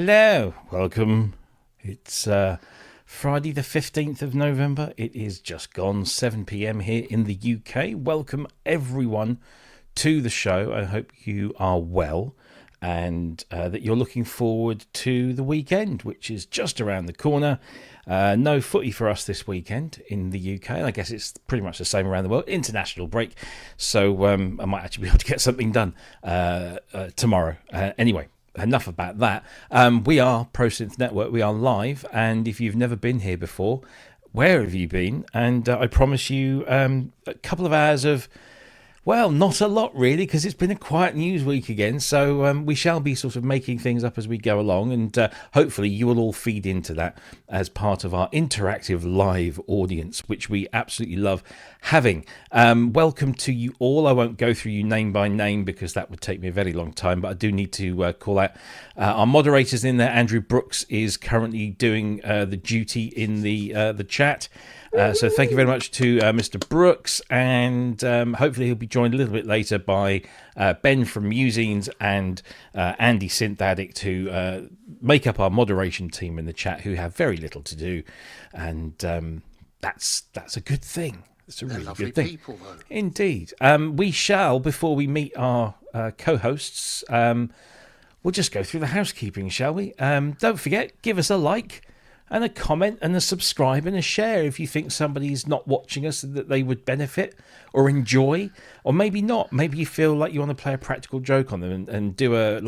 Hello, welcome. It's Friday the 15th of November. It is just gone 7 p.m. here in the UK. Welcome everyone to the show. I hope you are well and that you're looking forward to the weekend, which is just around the corner. No footy for us this weekend in the UK. I guess it's pretty much the same around the world. International break. So I might actually be able to get something done tomorrow. Anyway. Enough about that. We are Pro Synth Network. We are live, and if you've never been here before, where have you been? And I promise you a couple of hours of, well, not a lot really, because it's been a quiet news week again. So we shall be sort of making things up as we go along, and hopefully you will all feed into that as part of our interactive live audience, which we absolutely love having. Welcome to you all. I won't go through you name by name because that would take me a very long time, but I do need to call out our moderators in there. Andrew Brooks is currently doing the duty in the chat. So thank you very much to Mr. Brooks, and hopefully he'll be joined a little bit later by Ben from Musings and Andy Synth Addict, who make up our moderation team in the chat, who have very little to do, and that's a good thing. It's a really good thing. People, though. Indeed. We shall, before we meet our co-hosts, we'll just go through the housekeeping, shall we? Don't forget, give us a like and a comment and a subscribe and a share if you think somebody's not watching us that they would benefit or enjoy, or maybe not. Maybe you feel like you want to play a practical joke on them and do a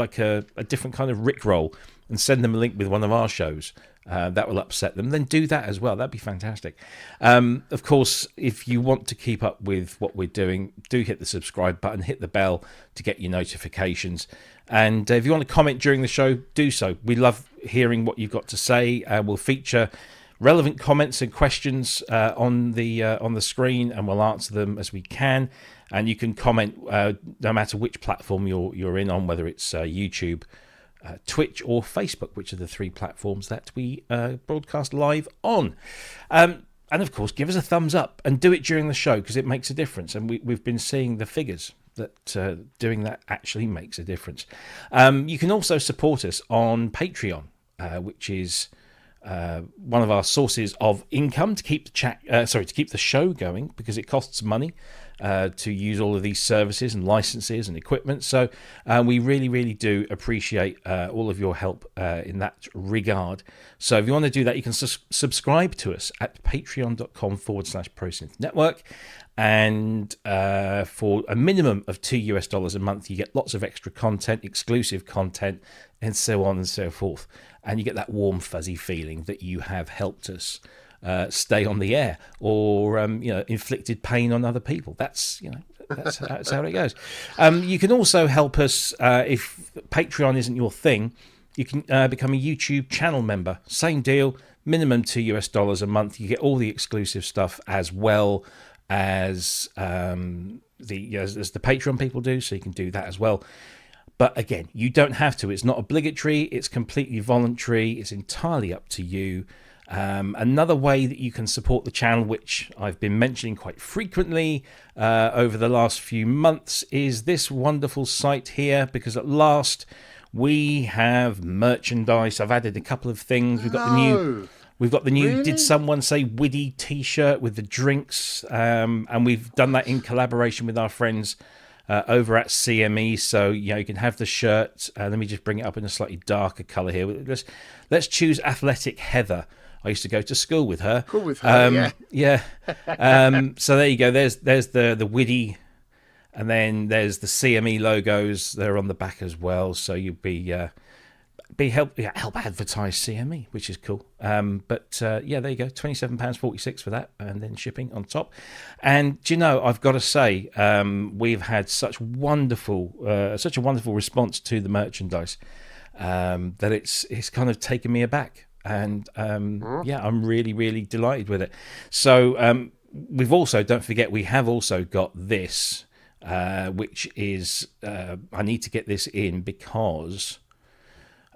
different kind of rickroll and send them a link with one of our shows. That will upset them. Then do that as well. That'd be fantastic. Of course, if you want to keep up with what we're doing, do hit the subscribe button, hit the bell to get your notifications. And if you want to comment during the show, do so. We love hearing what you've got to say. We'll feature relevant comments and questions on the screen, and we'll answer them as we can. And you can comment no matter which platform you're in on, whether it's YouTube, Twitch or Facebook, which are the three platforms that we broadcast live on. And of course, give us a thumbs up and do it during the show, because it makes a difference. And we've been seeing the figures that doing that actually makes a difference. You can also support us on Patreon, which is one of our sources of income to keep the to keep the show going, because it costs money to use all of these services and licenses and equipment. So we really do appreciate all of your help in that regard. So if you want to do that, you can subscribe to us at patreon.com/ProSynthNetwork. And for a minimum of $2 a month, you get lots of extra content, exclusive content, and so on and so forth. And you get that warm, fuzzy feeling that you have helped us stay on the air, or inflicted pain on other people. That's how it goes. You can also help us if Patreon isn't your thing. You can become a YouTube channel member. Same deal, minimum $2 a month. You get all the exclusive stuff as well as the Patreon people do, so you can do that as well. But again, you don't have to. It's not obligatory. It's completely voluntary. It's entirely up to you. Another way that you can support the channel, which I've been mentioning quite frequently over the last few months, is this wonderful site here, because at last we have merchandise. I've added a couple of things. We've got the new really? Did Someone Say Widdy t-shirt with the drinks, and we've done that in collaboration with our friends over at CME. So you can have the shirt. Let me just bring it up in a slightly darker colour here. Let's choose Athletic Heather. I used to go to school with her. Cool with her, yeah. So there you go. There's the Widdy, and then there's the CME logos. They're on the back as well. So you'll help advertise CME, which is cool. But there you go, £27.46 for that, and then shipping on top. And I've got to say, we've had such a wonderful response to the merchandise that it's kind of taken me aback. And I'm really delighted with it. So we've also, don't forget, we have also got this, which is I need to get this in because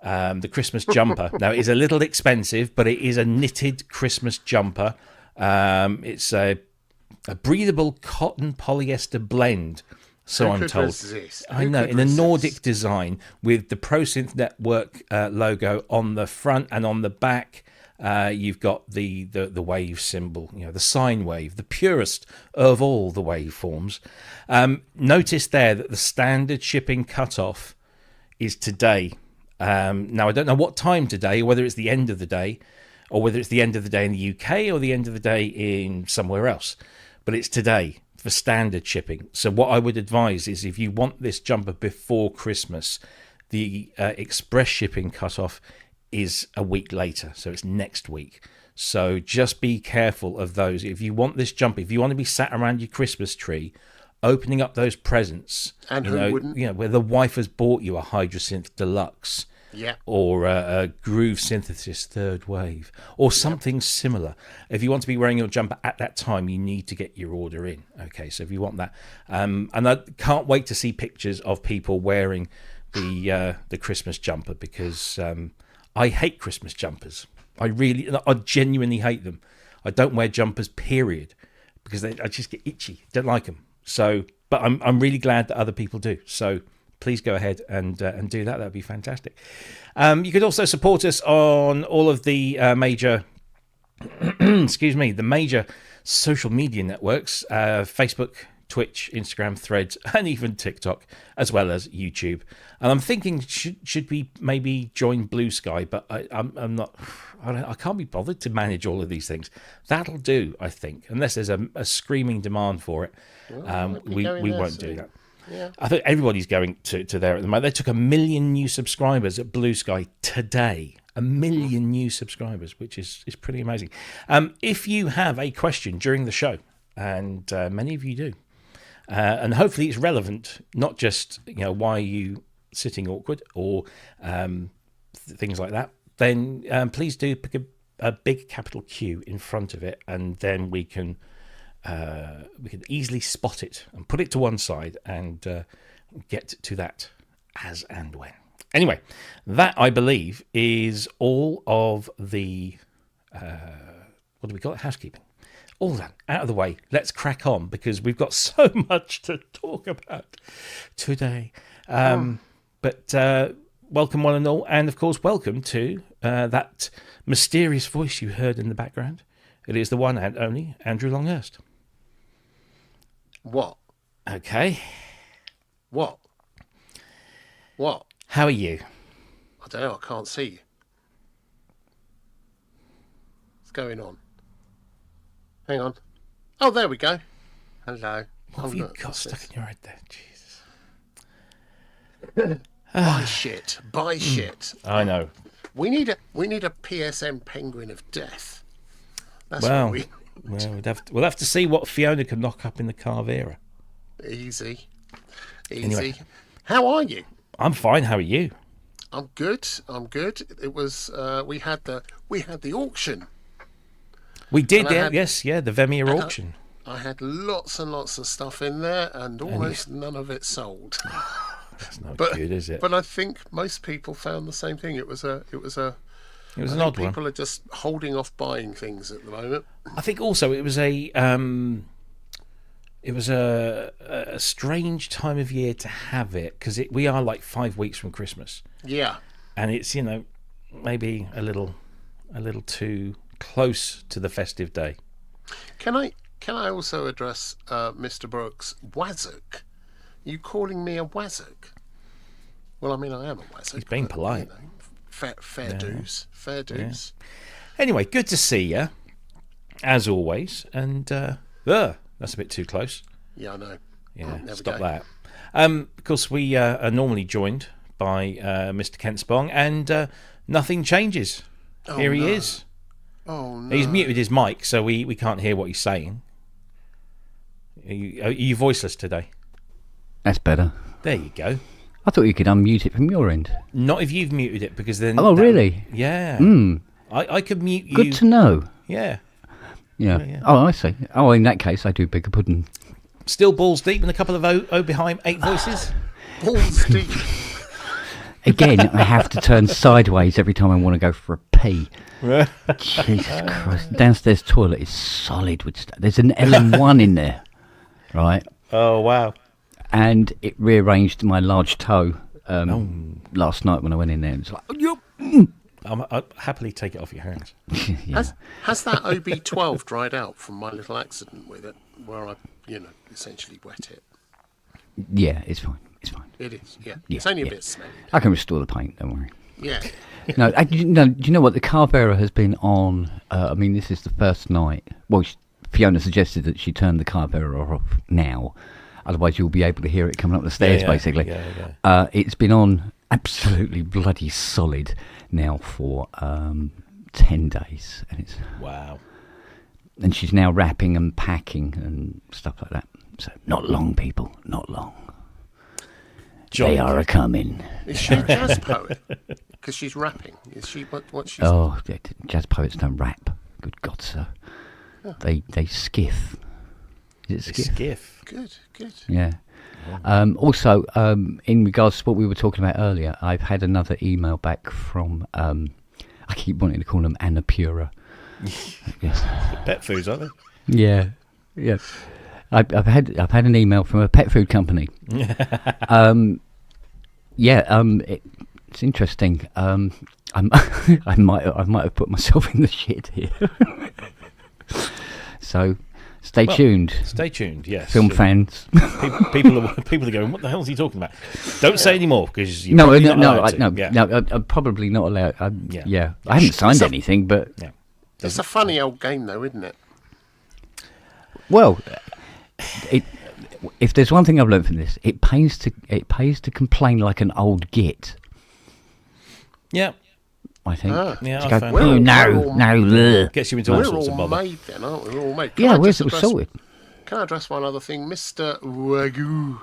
the Christmas jumper. Now, it is a little expensive, but it is a knitted Christmas jumper. It's a breathable cotton polyester blend So I'm told. Resist? I know, in a Nordic design with the ProSynth Network logo on the front and on the back. You've got the wave symbol, the sine wave, the purest of all the waveforms. Notice there that the standard shipping cutoff is today. Now, I don't know what time today, whether it's the end of the day, or whether it's the end of the day in the UK or the end of the day in somewhere else. But it's today for standard shipping. So what I would advise is if you want this jumper before Christmas, the express shipping cutoff is a week later, so it's next week. So just be careful of those. If you want this jumper, if you want to be sat around your Christmas tree opening up those presents, and who wouldn't? Where the wife has bought you a Hydrasynth Deluxe, or a Groove Synthesis Third Wave, or something similar. If you want to be wearing your jumper at that time, you need to get your order in. Okay, so if you want that, and I can't wait to see pictures of people wearing the Christmas jumper, because I hate Christmas jumpers. I genuinely hate them. I don't wear jumpers, period, because I just get itchy. Don't like them. So, but I'm really glad that other people do. So please go ahead and do that. That'd be fantastic. You could also support us on all of the major, the major social media networks: Facebook, Twitch, Instagram, Threads, and even TikTok, as well as YouTube. And I'm thinking, should we maybe join Blue Sky? But I'm not. I can't be bothered to manage all of these things. That'll do, I think, unless there's a screaming demand for it. Well, we won't do that. Yeah. I think everybody's going to there at the moment. They took 1 million new subscribers at Blue Sky today. 1 million new subscribers, which is pretty amazing. If you have a question during the show, and many of you do, and hopefully it's relevant, not just why are you sitting awkward or things like that, then please do pick a big capital Q in front of it, and then we can easily spot it and put it to one side and get to that as and when. Anyway, that I believe is all of the what do we call it? Housekeeping. All that out of the way. Let's crack on, because we've got so much to talk about today. But welcome one and all, and of course welcome to that mysterious voice you heard in the background. It is the one and only Andrew Longhurst. What? Okay. What? How are you? I don't know, I can't see you. What's going on? Hang on. Oh, there we go. Hello. What have you got stuck in your head there? Jesus. Buy shit. I know. We need a PSM penguin of death. That's what we. Well, we'll have to see what Fiona can knock up in the Carvera. Easy. Anyway. How are you? I'm fine. How are you? I'm good. It was we had the auction. We did, the Vermeer auction. I had lots and lots of stuff in there, and almost none of it sold. That's not good, is it? But I think most people found the same thing. It was an odd one. People are just holding off buying things at the moment. I think also it was a strange time of year to have it, because we are like 5 weeks from Christmas. Yeah, and it's maybe a little too close to the festive day. Can I also address Mr. Brooks? Wazzock? You calling me a wazzock? Well, I mean, I am a wazzock. He's being polite. Fair dues. Yeah. Anyway, good to see you, as always. And that's a bit too close. Yeah, I know. Yeah, stop that. Of course, we are normally joined by Mr. Kent Spong, and nothing changes. Here he is. Oh, no. He's muted his mic, so we can't hear what he's saying. Are you voiceless today? That's better. There you go. I thought you could unmute it from your end. Not if you've muted it, because then... Oh, really? Yeah. I could mute you. Good to know. Yeah. Oh, I see. Oh, in that case, I do beg a pudding. Still balls deep in a couple of behind 8 voices? Balls deep. Again, I have to turn sideways every time I want to go for a pee. Jesus Christ. Downstairs toilet is solid with stuff. There's an LM1 in there, right? Oh, wow. and it rearranged my large toe last night when I went in there. And it's like, I'll happily take it off your hands. yeah. Has that OB12 dried out from my little accident with it, where I, essentially wet it? Yeah, it's fine. It's fine. It is, yeah. Yeah, It's only a yeah. bit smelly. I can restore the paint. Don't worry. Yeah. No, do you know what? The car bearer has been on. I mean, this is the first night. Well, Fiona suggested that she turn the car bearer off now, otherwise you'll be able to hear it coming up the stairs. Basically, it's been on absolutely bloody solid now for 10 days, and it's Wow. and she's now wrapping and packing and stuff like that. So not long, people, not long. They are a coming. Is she a jazz poet? Because she's rapping. Is she? What she's? Oh, jazz poets don't rap. Good God, sir. Oh. They skiff. Is it skiff? Skiff. Good. Yeah. Also, in regards to what we were talking about earlier, I've had another email back from. I keep wanting to call them Annapura. Pet foods, aren't they? Yeah. I've had an email from a pet food company. It's interesting. I might have put myself in the shit here. So, stay tuned. Stay tuned. Yes. Film fans. People are going. What the hell is he talking about? Don't say any more because I'm probably not allowed. I haven't signed anything, but It's a funny old game, though, isn't it? well, if there's one thing I've learned from this, it pays to complain like an old git. Yeah. I think. Yeah, To I go, found oh, that. no. Gets you into all We're sorts of all bother. made then, aren't we? We're all made. Yeah, I where's just it sorted? Can I address one other thing? Mr. Wagyu,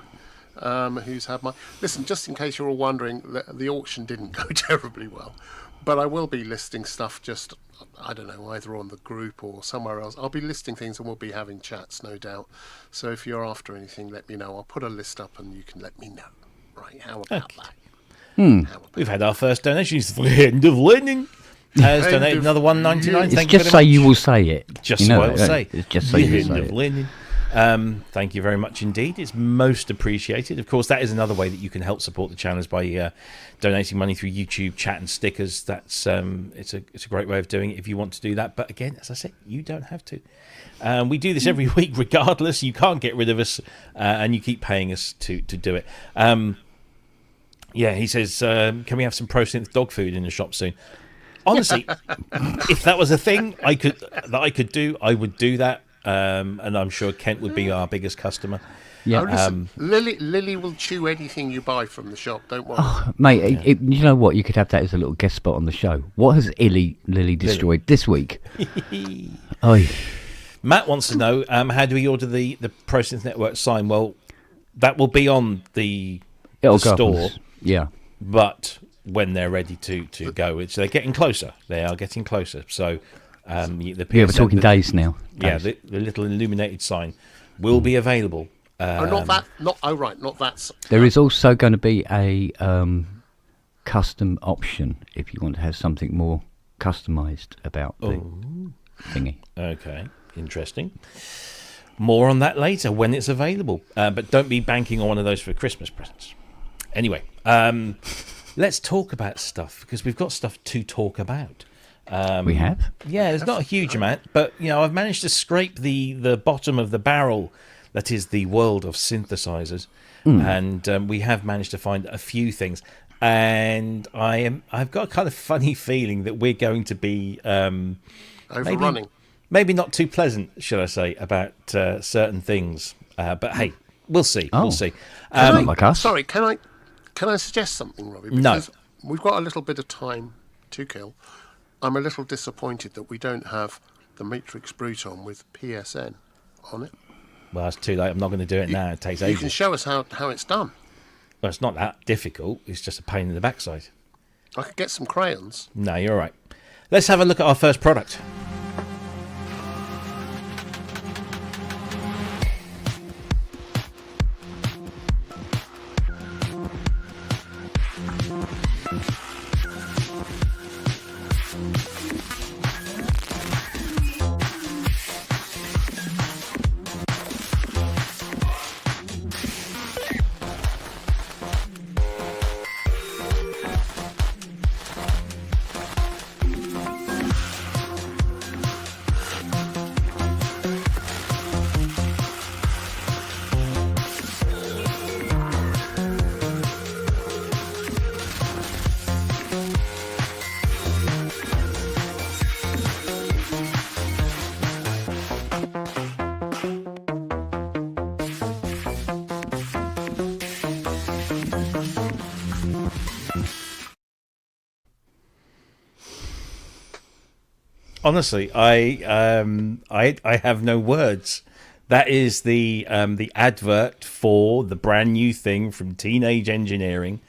who's had my... Listen, just in case you're all wondering, the auction didn't go terribly well. But I will be listing stuff just, I don't know, either on the group or somewhere else. I'll be listing things and we'll be having chats, no doubt. So if you're after anything, let me know. I'll put a list up and you can let me know. Right, how about that? We've had our first donations for the end of learning. Has donated another $1.99. It's Thank you just very so much. you will say it. Just you so know I will that, say. It's just so you The will end say of it. learning. Thank you very much indeed. It's most appreciated. Of course, that is another way that you can help support the channel is by donating money through YouTube, chat, and stickers. That's it's a great way of doing it if you want to do that. But again, as I said, you don't have to. We do this every week, regardless. You can't get rid of us, and you keep paying us to do it. Yeah, he says, can we have some Pro-Synth dog food in the shop soon? Honestly, if that was a thing I could do, I would do that. And I'm sure Kent would be our biggest customer. Yeah. Oh, listen, Lily will chew anything you buy from the shop, don't worry. Oh, mate, you know what? You could have that as a little guest spot on the show. What has Lily destroyed this week? Oi. Matt wants to know, how do we order the Pro-Synth Network sign? Well, that will be on the It'll go up on store, this. Yeah. but when they're ready to go, they're getting closer. They are getting closer. So the We're talking days now. Yeah, Days. the little illuminated sign will be available. Not that. Not that. There is also going to be a custom option if you want to have something more customised about the thingy. Okay, interesting. More on that later when it's available. But don't be banking on one of those for Christmas presents. Anyway, let's talk about stuff because we've got stuff to talk about. We have? Yeah, there's not a huge amount, but I've managed to scrape the bottom of the barrel that is the world of synthesizers, and we have managed to find a few things. And I've got a kind of funny feeling that we're going to be Overrunning. maybe not too pleasant, should I say, about certain things. But hey, we'll see. Oh. We'll see. Not like us. Sorry, can I suggest something, Robbie? No. Because we've got a little bit of time to kill. I'm a little disappointed that we don't have the Matrix Bruton with PSN on it. Well, it's too late. I'm not going to do it now. It takes You ages. can show us how it's done. Well, it's not that difficult. It's just a pain in the backside. I could get some crayons. No, you're all right. Let's have a look at our first product. honestly, I have no words. That is the advert for the brand new thing from Teenage Engineering,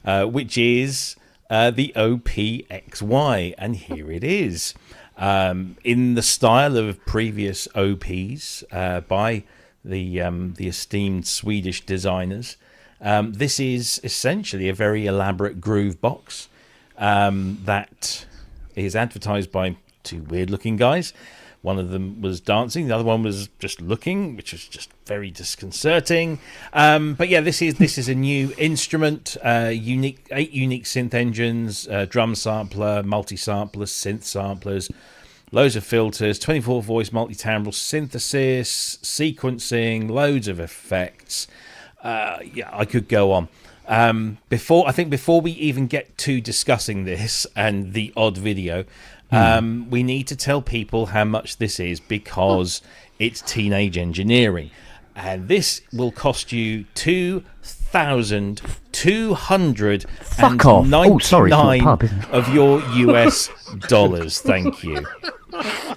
which is the OPXY, and here it is, in the style of previous OPs by the esteemed Swedish designers. This is essentially a very elaborate groove box that is advertised by two weird-looking guys. One of them was dancing, the other one was just looking, which was just very disconcerting. But yeah, this is a new instrument, 8 unique synth engines, drum sampler, multi-sampler, synth samplers, loads of filters, 24-voice multi-timbral synthesis, sequencing, loads of effects. Yeah, I could go on. Before we even get to discussing this and the odd video, we need to tell people how much this is, because it's Teenage Engineering, and this will cost you $2,299 of your US dollars. Thank you.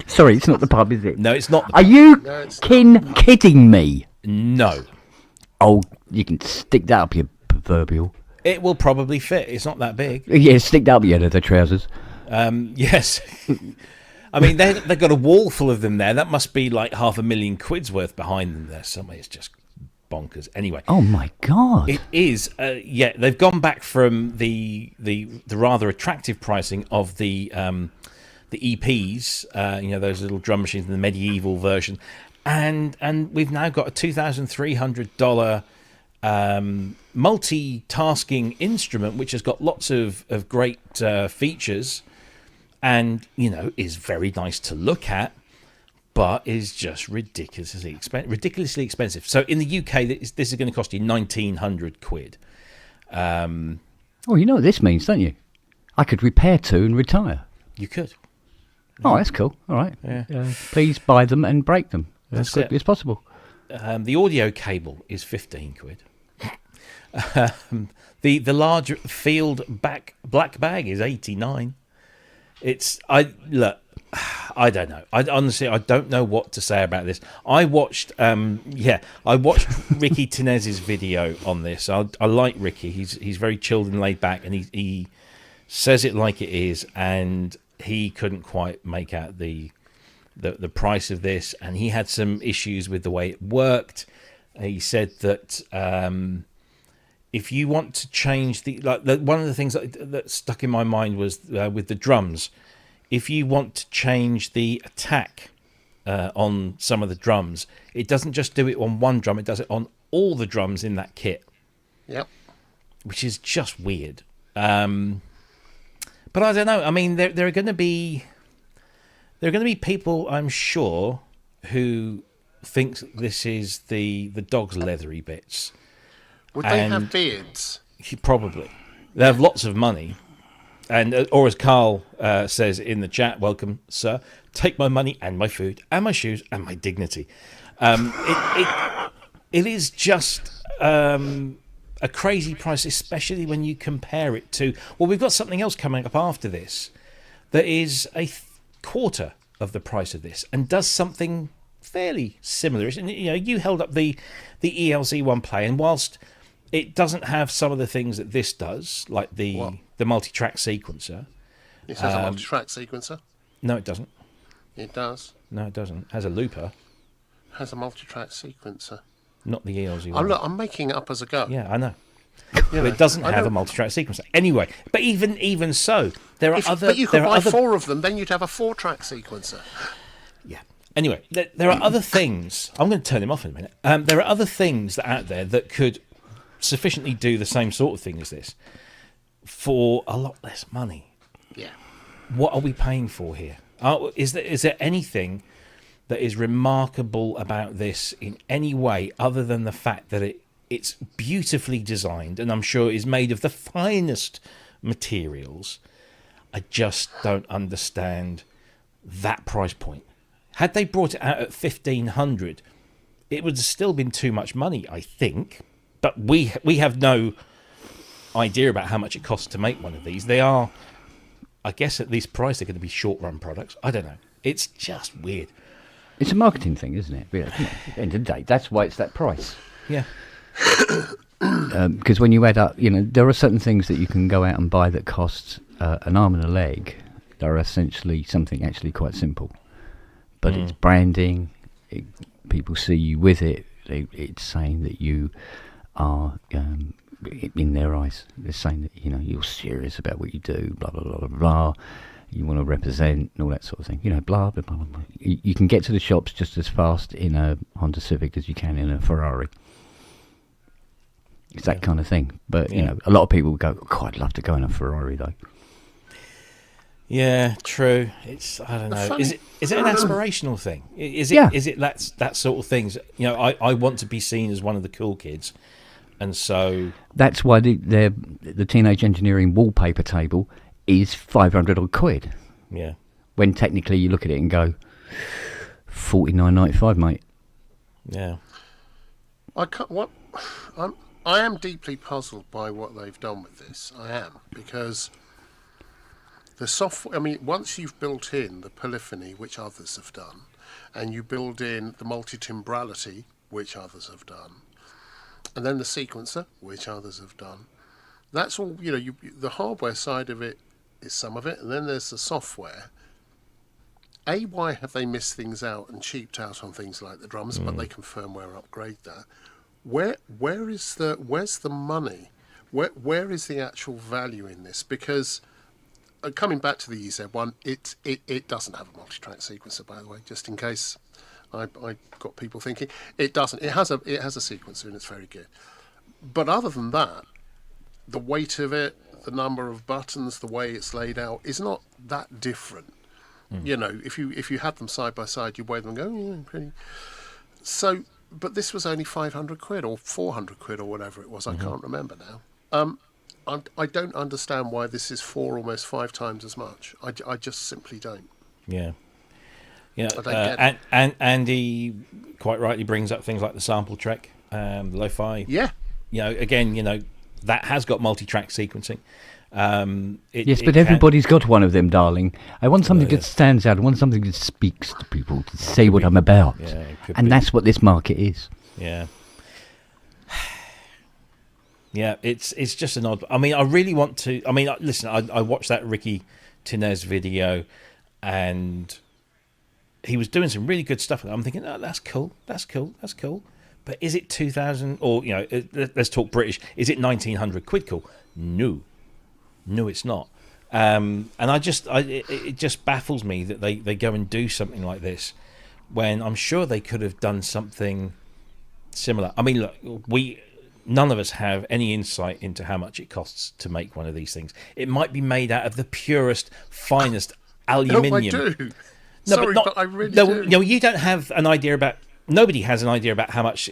Sorry, it's not the pub, is it? No, it's not. Are you kidding me? No. Oh, you can stick that up your proverbial. It will probably fit. It's not that big. Yeah, stick that up your leather trousers. Yes. I mean, they've got a wall full of them there. That must be like $500,000 worth behind them there somewhere. It's just bonkers. Anyway. Oh my God. It is. Yeah, they've gone back from the rather attractive pricing of the EPs, those little drum machines in the medieval version, and we've now got a $2,300 multitasking instrument, which has got lots of great features, and is very nice to look at, but is just ridiculously expensive. So in the UK, this is going to cost you £1,900. Oh, you know what this means, don't you? I could repair two and retire. You could. Oh, that's cool. All right. Yeah. Please buy them and break them as quickly as possible. The audio cable is £15. The large field black bag is $89. I don't know. I don't know what to say about this. I watched Ricky Tinez's video on this. I like Ricky. He's very chilled and laid back, and he says it like it is, and he couldn't quite make out the price of this, and he had some issues with the way it worked. He said that if you want to change one of the things that stuck in my mind was with the drums. If you want to change the attack on some of the drums, it doesn't just do it on one drum; it does it on all the drums in that kit. Yep. Which is just weird. But I don't know. I mean, there are going to be people, I'm sure, who think this is the dog's leathery bits. Would they have beards? Probably. They have lots of money. And or as Carl says in the chat, welcome, sir, take my money and my food and my shoes and my dignity. It is just a crazy price, especially when you compare it to... Well, we've got something else coming up after this that is a quarter of the price of this and does something fairly similar. And you held up the ELZ1 Play, and whilst it doesn't have some of the things that this does, like the multi-track sequencer. It has a multi-track sequencer. No, it doesn't. It does. No, it doesn't. It has a looper. It has a multi-track sequencer. Not the ELZ1. I'm making it up as I go. Yeah, I know. But it doesn't have a multi-track sequencer. Anyway, but even so, there are other... But you could buy 4 of them, then you'd have a 4-track sequencer. Yeah. Anyway, there are other things... I'm going to turn him off in a minute. There are other things that out there that could sufficiently do the same sort of thing as this for a lot less money. Yeah. What are we paying for here? Is there anything that is remarkable about this in any way other than the fact that it's beautifully designed, and I'm sure is made of the finest materials? I just don't understand that price point. Had they brought it out at $1,500, it would have still been too much money, I think. But we have no idea about how much it costs to make one of these. They are I guess at this price they're going to be short-run products. I don't know. It's just weird. It's a marketing thing, isn't it? But, at the end of the day, that's why it's that price. Yeah. Because when you add up, there are certain things that you can go out and buy that cost an arm and a leg. That are essentially something actually quite simple. But it's branding. People see you with it. It's saying that you are, in their eyes, they're saying that you're serious about what you do. Blah blah blah blah blah. You want to represent and all that sort of thing. Blah blah blah blah. You can get to the shops just as fast in a Honda Civic as you can in a Ferrari. It's that kind of thing. But a lot of people go, "Oh, I'd love to go in a Ferrari though." Yeah, true. It's I don't know. Is it an aspirational thing? Is it? Yeah. Is it that sort of things? I want to be seen as one of the cool kids, and so that's why the teenage engineering wallpaper table is 500 odd quid. Yeah. When technically you look at it and go, $49.95, mate. Yeah. I am deeply puzzled by what they've done with this. I am, because the software, once you've built in the polyphony, which others have done, and you build in the multi-timbrality, which others have done, and then the sequencer, which others have done, that's all, the hardware side of it is some of it, and then there's the software. Why have they missed things out and cheaped out on things like the drums, but they can firmware upgrade that? Where's the money? Where is the actual value in this? Because coming back to the EZ1, it doesn't have a multi-track sequencer, by the way, just in case I got people thinking. It doesn't. It has a sequencer, and it's very good. But other than that, the weight of it, the number of buttons, the way it's laid out is not that different. If you had them side by side, you weigh them and go, yeah, pretty. So, but this was only 500 quid or 400 quid or whatever it was. I can't remember now. I don't understand why this is almost 5 times as much. I just simply don't. Yeah. I don't get it. And Andy quite rightly brings up things like the sample track, the lo-fi. Yeah. Again, that has got multi-track sequencing. Yes, but everybody's got one of them, darling. I want something that stands out. I want something that speaks to people, to say what I'm about. Yeah, and that's what this market is. Yeah. Yeah, it's just an odd... I really want to... listen, I watched that Ricky Tinez video, and he was doing some really good stuff. I'm thinking, oh, that's cool. But is it 2,000... Or, let's talk British. Is it 1,900 quid cool? No, it's not. And it just baffles me that they go and do something like this when I'm sure they could have done something similar. Look, none of us have any insight into how much it costs to make one of these things. It might be made out of the purest, finest aluminium. No, I do. No, Sorry, but I really do. No, you don't have an idea about... Nobody has an idea about how much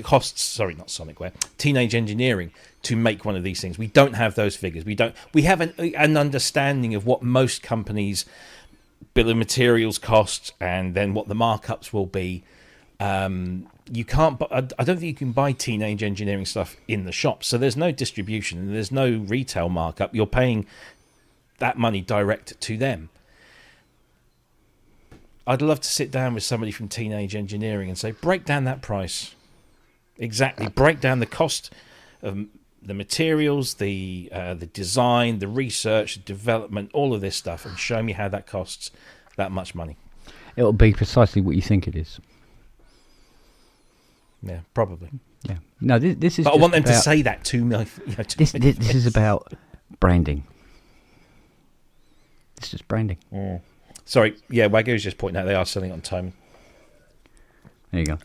costs. Sorry, not Sonicware. Teenage Engineering to make one of these things. We don't have those figures. We have an understanding of what most companies' bill of materials cost, and then what the markups will be. You can't. I don't think you can buy Teenage Engineering stuff in the shop. So there's no distribution and there's no retail markup. You're paying that money direct to them. I'd love to sit down with somebody from Teenage Engineering and say, break down that price. Exactly. Break down the cost of the materials, the design, the research, the development, all of this stuff, and show me how that costs that much money. It'll be precisely what you think it is. Yeah, probably. Yeah. No, this is. But I want them to say that to me. This is about branding. It's just branding. Mm. Sorry, yeah, Wagyu's just pointing out they are selling it on time. There you go.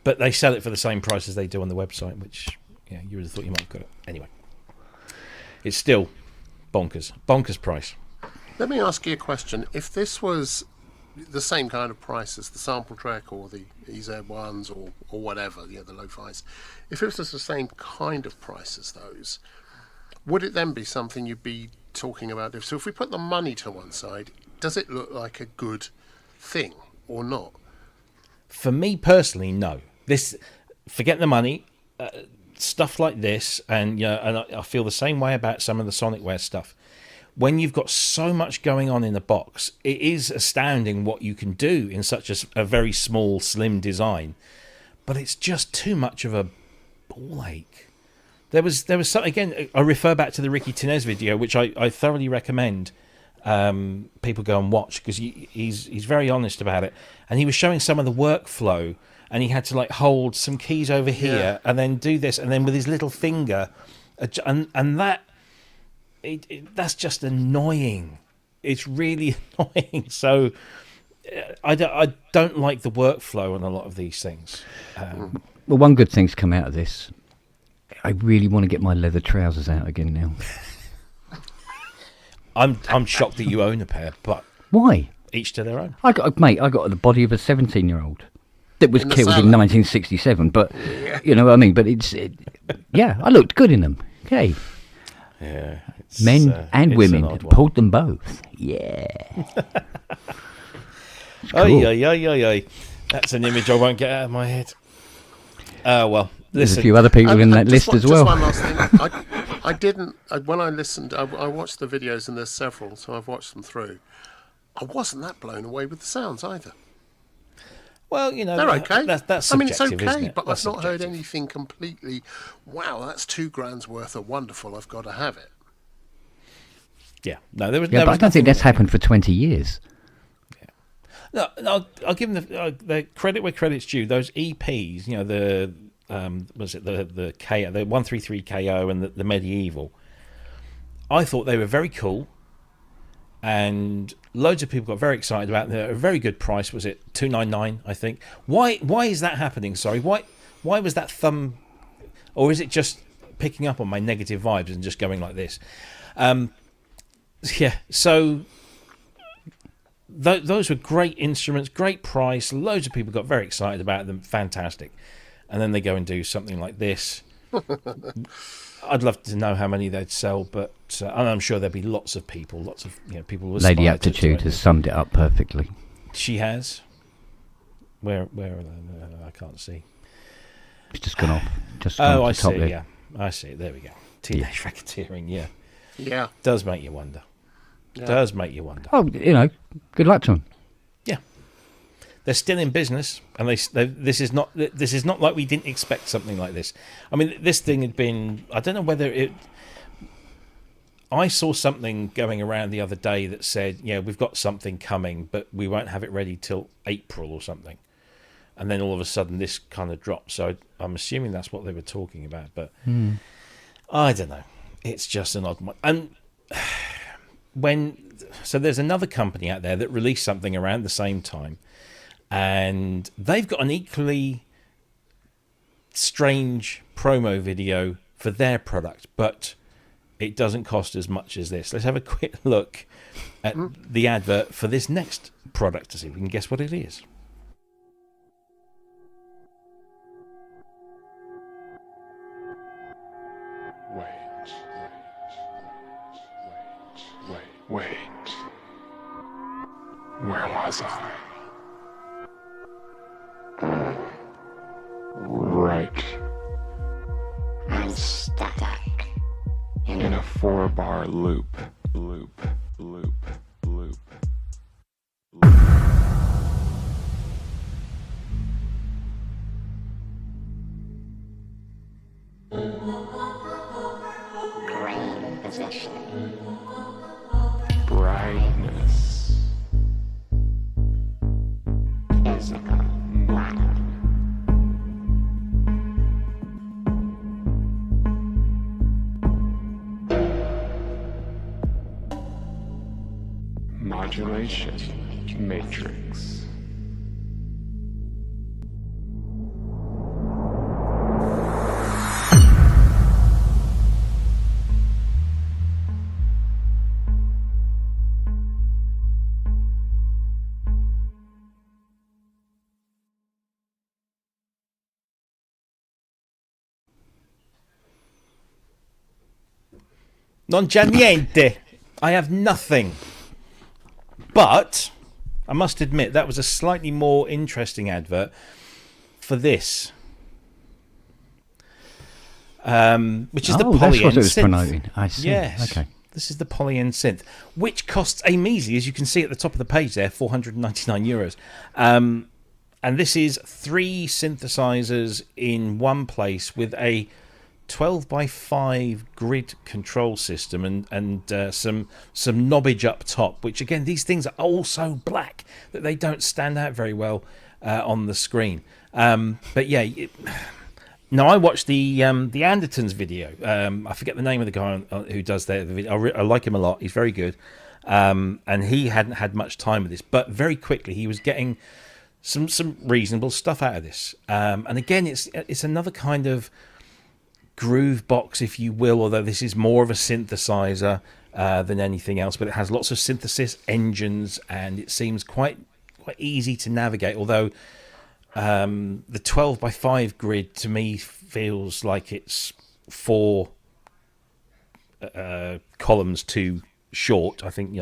But they sell it for the same price as they do on the website, which, you would have thought you might have got it. Anyway, it's still bonkers price. Let me ask you a question. If this was the same kind of price as the sample track or the EZ1s or whatever, the lo-fis, if it was the same kind of price as those, would it then be something you'd be talking about? So if we put the money to one side, does it look like a good thing or not? For me personally, no. Forget the money. Stuff like this, and and I feel the same way about some of the Sonicware stuff. when you've got so much going on in the box, it is astounding what you can do in such a very small, slim design. But it's just too much of a ball ache. There was some, again, I refer back to the Ricky Tinez video, which I thoroughly recommend people go and watch, because he's very honest about it. And he was showing some of the workflow, and he had to like hold some keys over here and then do this, and then with his little finger, and that's just annoying. It's really annoying. So I don't like the workflow on a lot of these things. Well, one good thing's come out of this. I really want to get my leather trousers out again now. I'm shocked that you own a pair, but why? Each to their own. I got the body of a 17-year-old that was killed in 1967. But you know what I mean. But I looked good in them. Okay. Yeah. Men and women pulled them both. Yeah. Cool. Ay. That's an image I won't get out of my head. Well. There's a few other people in that list as well. Just one last thing. I didn't. When I listened, I watched the videos, and there's several, so I've watched them through. I wasn't that blown away with the sounds either. Well, you know, they're okay. That's subjective, I mean, it's okay, isn't it? but That's I've not heard subjective. anything completely. Wow, that's $2,000 worth of wonderful. I've got to have it. Yeah, no, there was. Yeah, there but was I don't think nothing- that's happened for 20 years. No, I'll give them the credit where credit's due. Those EPs, you know, the KO, the 133 KO and the Medieval. I thought they were very cool, and loads of people got very excited about them. They're a very good price. Was it $299? I think. Why is that happening? Sorry, why was that thumb, or is it just picking up on my negative vibes and just going like this? Yeah, so. Those were great instruments, great price. Loads of people got very excited about them. Fantastic. And then they go and do something like this. I'd love to know how many they'd sell, but and I'm sure there'd be lots of people people. Lady Aptitude has summed it up perfectly. She has. Where I can't see. It's just gone off. I see. There. Yeah, I see. There we go. Teenage racketeering. Yeah. Does make you wonder. Yeah. Does make you wonder. Oh, you know, good luck to them. Yeah, they're still in business, and this is not like we didn't expect something like this. I mean, this thing had been. I don't know whether it. I saw something going around the other day that said, "Yeah, we've got something coming, but we won't have it ready till April or something." And then all of a sudden, this kind of dropped. So I'm assuming that's what they were talking about, but I don't know. It's just an odd one. And so there's another company out there that released something around the same time, and they've got an equally strange promo video for their product, but it doesn't cost as much as this. Let's have a quick look at the advert for this next product to see if we can guess what it is. Wait. Where was I? Right. I'm stuck in a 4-bar loop. Brain possession. Brightness. Physical matter. Modulation. Matrix. Non c'è niente. I have nothing. But I must admit that was a slightly more interesting advert for this, which is the Polyend that's what it was synth. promoting. I see. Yes. Okay. This is the Polyend Synth, which costs a measly, as you can see at the top of the page there, €499. And this is 3 synthesizers in one place with a 12x5 grid control system and some knobbage up top, which again, these things are all so black that they don't stand out very well on the screen. But yeah, now I watched the Andertons video. I forget the name of the guy who does the video. I like him a lot. He's very good. And he hadn't had much time with this, but very quickly he was getting some reasonable stuff out of this. And again, it's another kind of groove box, if you will, although this is more of a synthesizer than anything else, but it has lots of synthesis engines and it seems quite easy to navigate, although the 12x5 grid to me feels like it's 4 columns too short. I think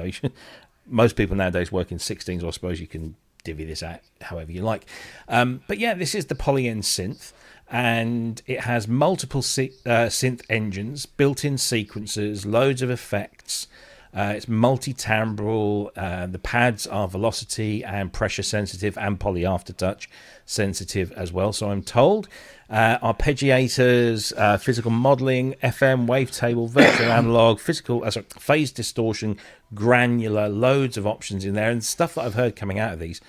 most people nowadays work in 16s, or I suppose you can divvy this out however you like. But yeah, this is the Polyend Synth, and it has multiple synth engines, built-in sequencers, loads of effects. It's multi-timbral. The pads are velocity and pressure sensitive and poly aftertouch sensitive as well, so I'm told. Arpeggiators, physical modeling, FM, wavetable, virtual analog, phase distortion, granular, loads of options in there, and stuff that I've heard coming out of these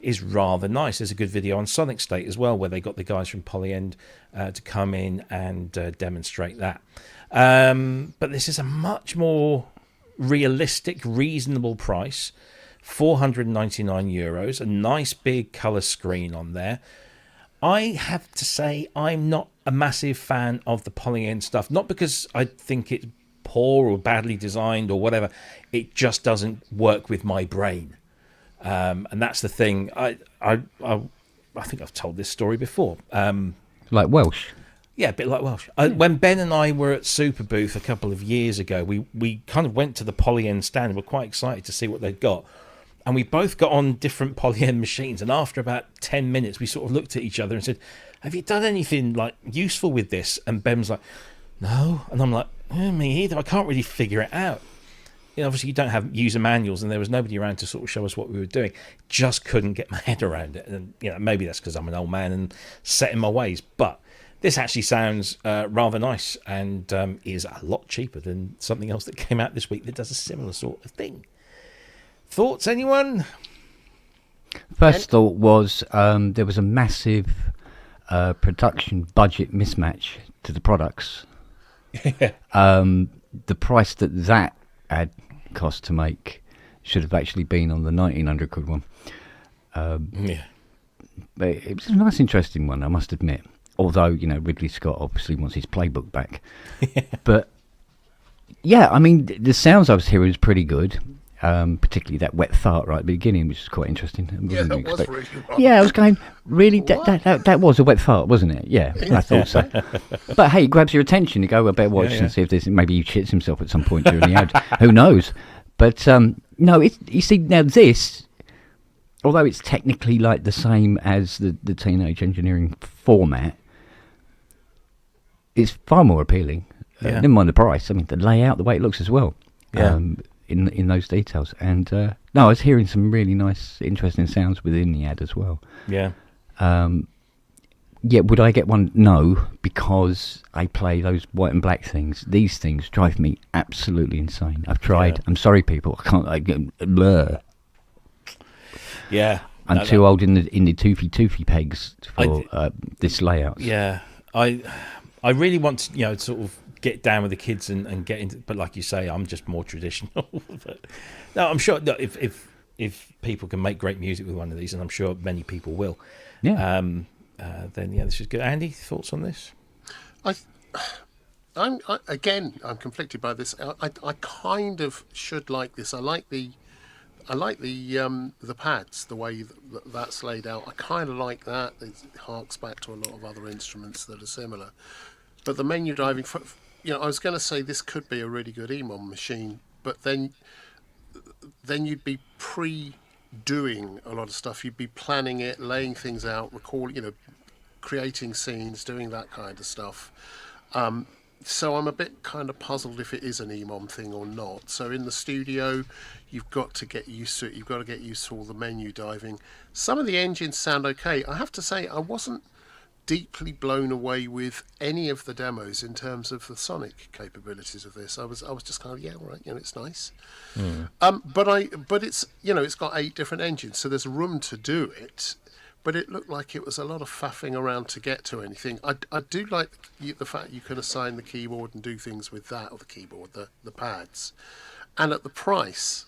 is rather nice. There's a good video on Sonic State as well, where they got the guys from Polyend to come in and demonstrate that. But this is a much more realistic, reasonable price, €499, a nice big colour screen on there. I have to say I'm not a massive fan of the Polyend stuff, not because I think it's poor or badly designed or whatever. It just doesn't work with my brain, and that's the thing. I think I've told this story before. Like Welsh. Yeah, a bit like Welsh. When Ben and I were at Super Booth a couple of years ago, we kind of went to the Polyend stand and were quite excited to see what they'd got. And we both got on different Polyend machines. And after about 10 minutes, we sort of looked at each other and said, have you done anything like useful with this? And Ben's like, no. And I'm like, me either. I can't really figure it out. Obviously, you don't have user manuals, and there was nobody around to sort of show us what we were doing. Just couldn't get my head around it. And maybe that's because I'm an old man and set in my ways. But this actually sounds rather nice and is a lot cheaper than something else that came out this week that does a similar sort of thing. Thoughts, anyone? First thought was there was a massive production budget mismatch to the products. The price that had cost to make should have actually been on the 1,900 quid one. Yeah. But it was a nice, interesting one, I must admit. Although, Ridley Scott obviously wants his playbook back. But, yeah, I mean, the sounds I was hearing was pretty good. Particularly that wet fart right at the beginning, which is quite interesting. Yeah, that was really wrong. Yeah, I was going, really? That was a wet fart, wasn't it? Yeah, I thought so. But hey, it grabs your attention. You go, I better watch and see if there's, maybe he shits himself at some point during the ad. Who knows? But no, you see, now this, although it's technically like the same as the Teenage Engineering format, it's far more appealing. Never mind the price. I mean, the layout, the way it looks as well. Yeah. In those details, and no, I was hearing some really nice, interesting sounds within the ad as well. Yeah. Yeah, would I get one? No, because I play those white and black things. These things drive me absolutely insane. I've tried. I'm sorry, people. I can't. Blur. Yeah. I'm too old in the toofy pegs for this layout. Yeah. I really want to, sort of get down with the kids and get into, but like you say, I'm just more traditional. But no, I'm sure that if people can make great music with one of these, and I'm sure many people will, then this is good. Andy, thoughts on this? I'm conflicted by this. I kind of should like this. I like the pads, the way that's laid out. I kind of like that. It harks back to a lot of other instruments that are similar. But the menu driving, I was going to say this could be a really good EMOM machine, but then you'd be pre-doing a lot of stuff. You'd be planning it, laying things out, recording, creating scenes, doing that kind of stuff. So I'm a bit kind of puzzled if it is an EMOM thing or not. So in the studio, you've got to get used to it. You've got to get used to all the menu diving. Some of the engines sound okay. I have to say, I wasn't deeply blown away with any of the demos in terms of the sonic capabilities of this. I was just kind of, yeah, all right, it's nice. But it's it's got 8 different engines, so there's room to do it. But it looked like it was a lot of faffing around to get to anything. I do like the fact you can assign the keyboard and do things with that, or the keyboard, the pads. And at the price,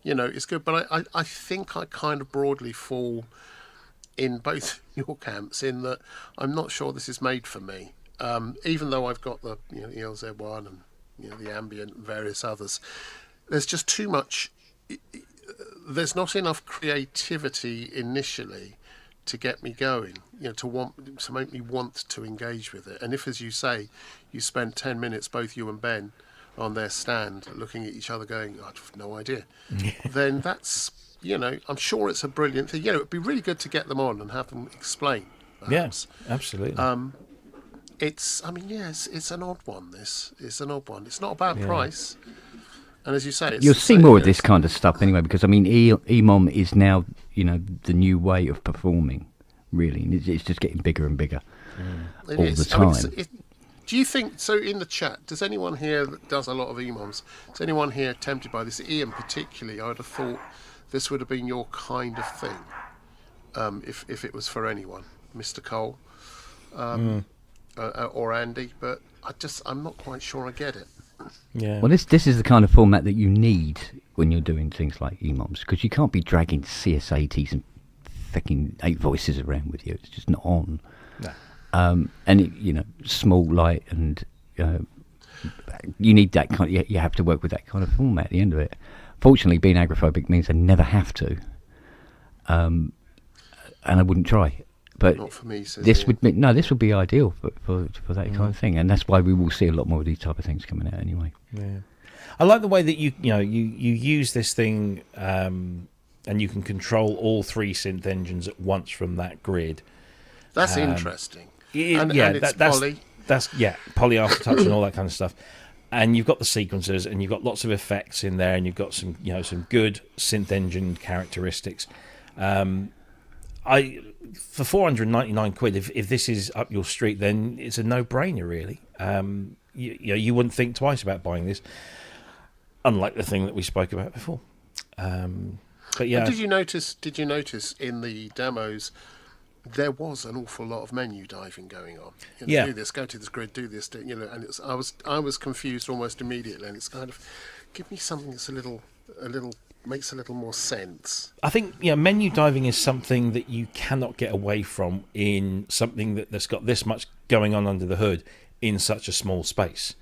it's good. But I think I kind of broadly fall in both your camps in that I'm not sure this is made for me. Even though I've got the LZ1 and the Ambient and various others, there's just too much. There's not enough creativity initially to get me going, to make me want to engage with it. And if, as you say, you spent 10 minutes, both you and Ben, on their stand looking at each other going, I've no idea, then that's, I'm sure it's a brilliant thing. It'd be really good to get them on and have them explain. Perhaps. Yeah, absolutely. It's an odd one, this. It's an odd one. It's not a bad price. And as you say, you'll see more of this kind of stuff anyway, because EMOM is now, the new way of performing, really, and it's just getting bigger and bigger all the time. Do you think so? In the chat, does anyone here that does a lot of EMOMs? Is anyone here tempted by this? Ian, particularly, I would have thought this would have been your kind of thing, if it was for anyone, Mr. Cole, or Andy. But I'm not quite sure I get it. Yeah. Well, this is the kind of format that you need when you're doing things like EMOMs, because you can't be dragging CS80s and fucking 8 voices around with you. It's just not on. No. And it, small, light, and you need that kind. You have to work with that kind of format at the end of it. Fortunately, being agoraphobic means I never have to, and I wouldn't try. But not for me, this would be ideal for that kind of thing, and that's why we will see a lot more of these type of things coming out anyway. Yeah, I like the way that you use this thing, and you can control all 3 synth engines at once from that grid. That's interesting. And it's Poly. That's Poly aftertouch and all that kind of stuff. And you've got the sequencers, and you've got lots of effects in there, and you've got some some good synth engine characteristics. For 499 quid, if this is up your street, then it's a no-brainer, really. You wouldn't think twice about buying this, unlike the thing that we spoke about before. But yeah, did you notice in the demos there was an awful lot of menu diving going on? Do this, go to this grid, do this, and I was confused almost immediately, and it's kind of give me something that's a little makes a little more sense. I think menu diving is something that you cannot get away from in something that's got this much going on under the hood in such a small space.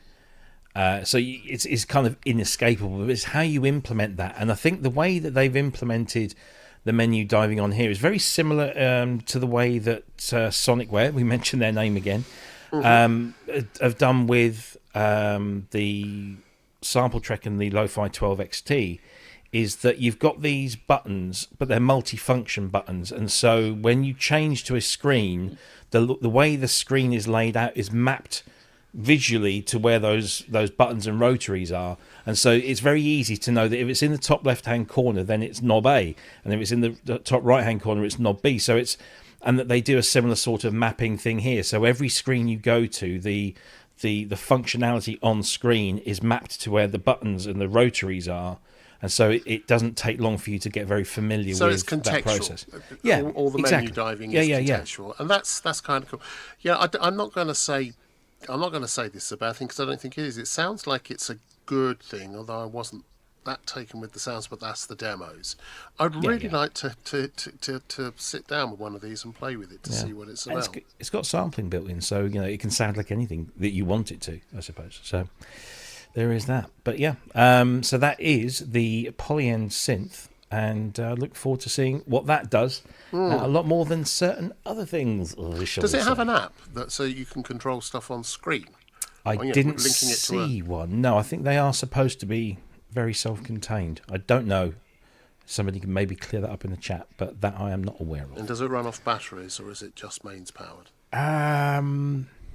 So it's kind of inescapable. But it's how you implement that, and I think the way that they've implemented the menu diving on here is very similar to the way that Sonicware, we mentioned their name again, have done with the Sample Trek and the Lo-Fi 12 XT. Is that you've got these buttons, but they're multi-function buttons, and so when you change to a screen, the way the screen is laid out is mapped visually to where those buttons and rotaries are, and so it's very easy to know that if it's in the top left-hand corner, then it's knob A, and if it's in the top right-hand corner, it's knob B. So and that they do a similar sort of mapping thing here. So every screen you go to, the functionality on screen is mapped to where the buttons and the rotaries are. And so it doesn't take long for you to get very familiar with that process. Yeah, all the menu diving is contextual, and that's kind of cool. Yeah, I'm not going to say this is a bad thing, because I don't think it is. It sounds like it's a good thing, although I wasn't that taken with the sounds. But that's the demos. I'd really like to sit down with one of these and play with it to see what it's about. It's got sampling built in, so it can sound like anything that you want it to, I suppose. So. There is that. But so that is the Polyend synth, and I look forward to seeing what that does. A lot more than certain other things. Does it have an app so you can control stuff on screen? I didn't see one. No, I think they are supposed to be very self-contained. I don't know. Somebody can maybe clear that up in the chat, but that I am not aware of. And does it run off batteries, or is it just mains powered?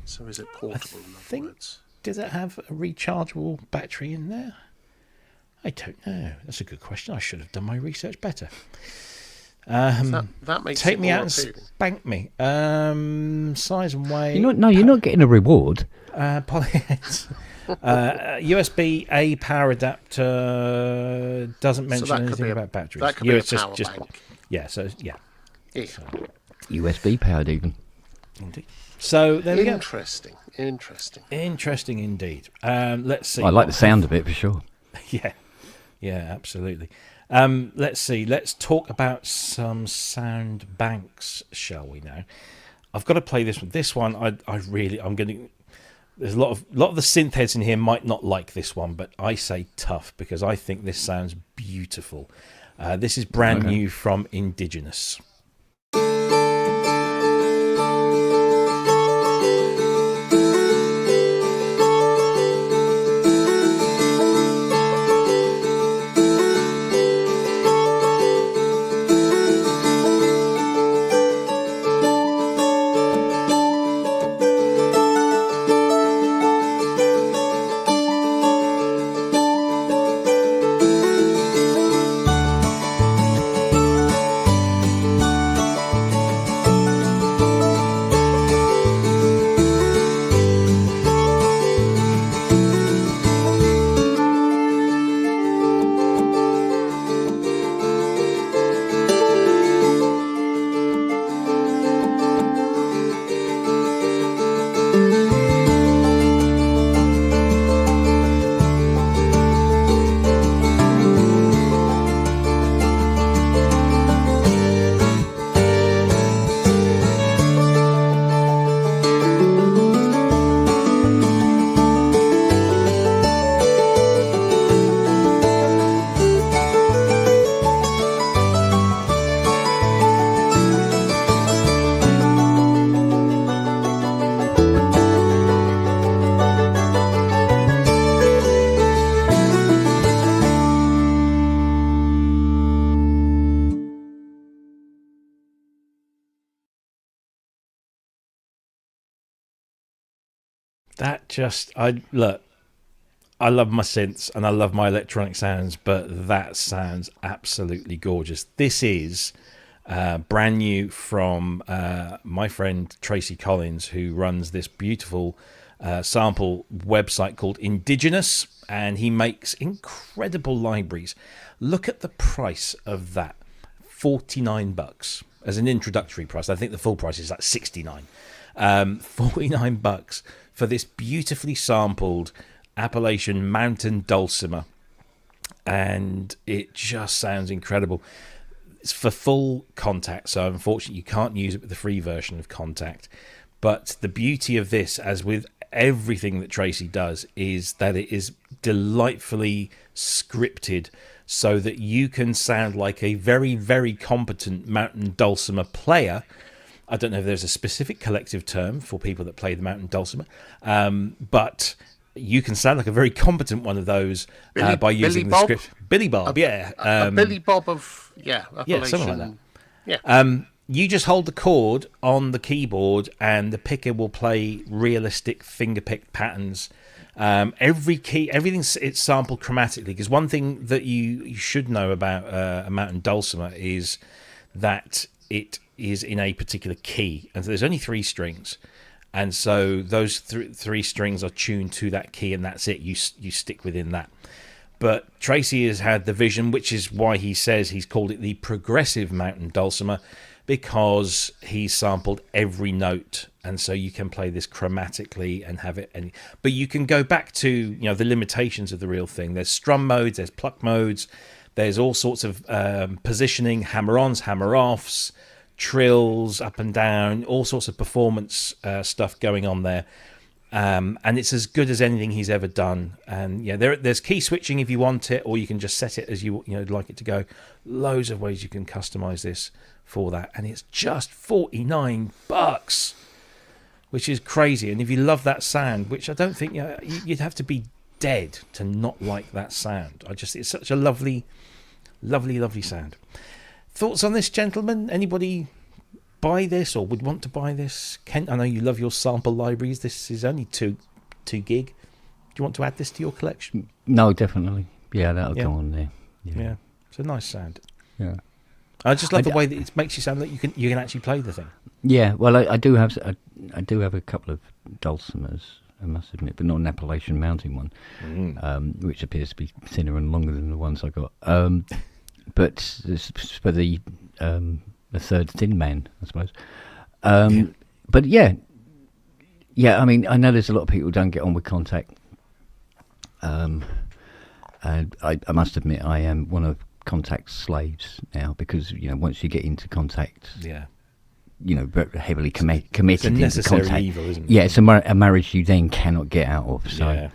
So is it portable, in other words? does it have a rechargeable battery in there? I don't know. That's a good question. I should have done my research better. That makes Take it me more out and appealing. spank me. Size and weight. You're not getting a reward. Polyend. USB A power adapter doesn't mention that could anything be about batteries. That could be a it's power bank. Yeah, so yeah. Yeah. USB powered even. Indeed. So there we go. Interesting. Interesting indeed. Let's see. I like the sound of it for sure. Yeah, absolutely. Let's see. Let's talk about some sound banks, shall we now? I've got to play this one. This one, I'm going to. There's a lot of the synth heads in here might not like this one, but I say tough because I think this sounds beautiful. This is brand new from Indigenous. I love my synths and I love my electronic sounds, but that sounds absolutely gorgeous. This is brand new from my friend Tracy Collins, who runs this beautiful sample website called Indigenous, and he makes incredible libraries. Look at the price of that, $49 as an introductory price. I think the full price is like $69. $49 for this beautifully sampled Appalachian mountain dulcimer, and it just sounds incredible. It's for full contact, so unfortunately you can't use it with the free version of Contact. But the beauty of this, as with everything that Tracy does, is that it is delightfully scripted so that you can sound like a very, very competent mountain dulcimer player. I don't know if there's a specific collective term for people that play the mountain dulcimer, but you can sound like a very competent one of those by using the script. Billy Bob, a Billy Bob of yeah, something like that. Yeah. You just hold the chord on the keyboard, and the picker will play realistic finger-picked patterns. Everything's sampled chromatically. Because one thing that you should know about a mountain dulcimer is that it is in a particular key, and so there's only 3 strings, and so those three strings are tuned to that key, and that's it. You stick within that. But Tracy has had the vision, which is why he says he's called it the progressive mountain dulcimer, because he's sampled every note, and so you can play this chromatically and have it. But you can go back to the limitations of the real thing. There's strum modes, there's pluck modes, there's all sorts of positioning, hammer-ons, hammer-offs, trills up and down, all sorts of performance stuff going on there. And it's as good as anything he's ever done. And there's key switching if you want it, or you can just set it as you'd like it to go. Loads of ways you can customize this for that, and it's just $49, which is crazy. And if you love that sound, which I don't think you'd have to be dead to not like that sound. It's such a lovely, lovely, lovely sound. Thoughts on this, gentlemen? Anybody buy this or would want to buy this? Kent, I know you love your sample libraries. This is only 2 gig. you want to add this to your collection? No, definitely. Yeah, that'll Yeah. go on there. Yeah, it's a nice sound. Yeah. I just love I the d- way that it makes you sound that you can actually play the thing. Yeah, well, I do have a couple of dulcimers, I must admit, but not an Appalachian mountain one, which appears to be thinner and longer than the ones I got. But it's for the third thin man, I suppose. But yeah. I mean, I know there's a lot of people who don't get on with contact. And I must admit, I am one of contact slaves now, because once you get into contact, very heavily committed It's a into necessary contact. evil, isn't it? Yeah, it's a marriage you then cannot get out of. So,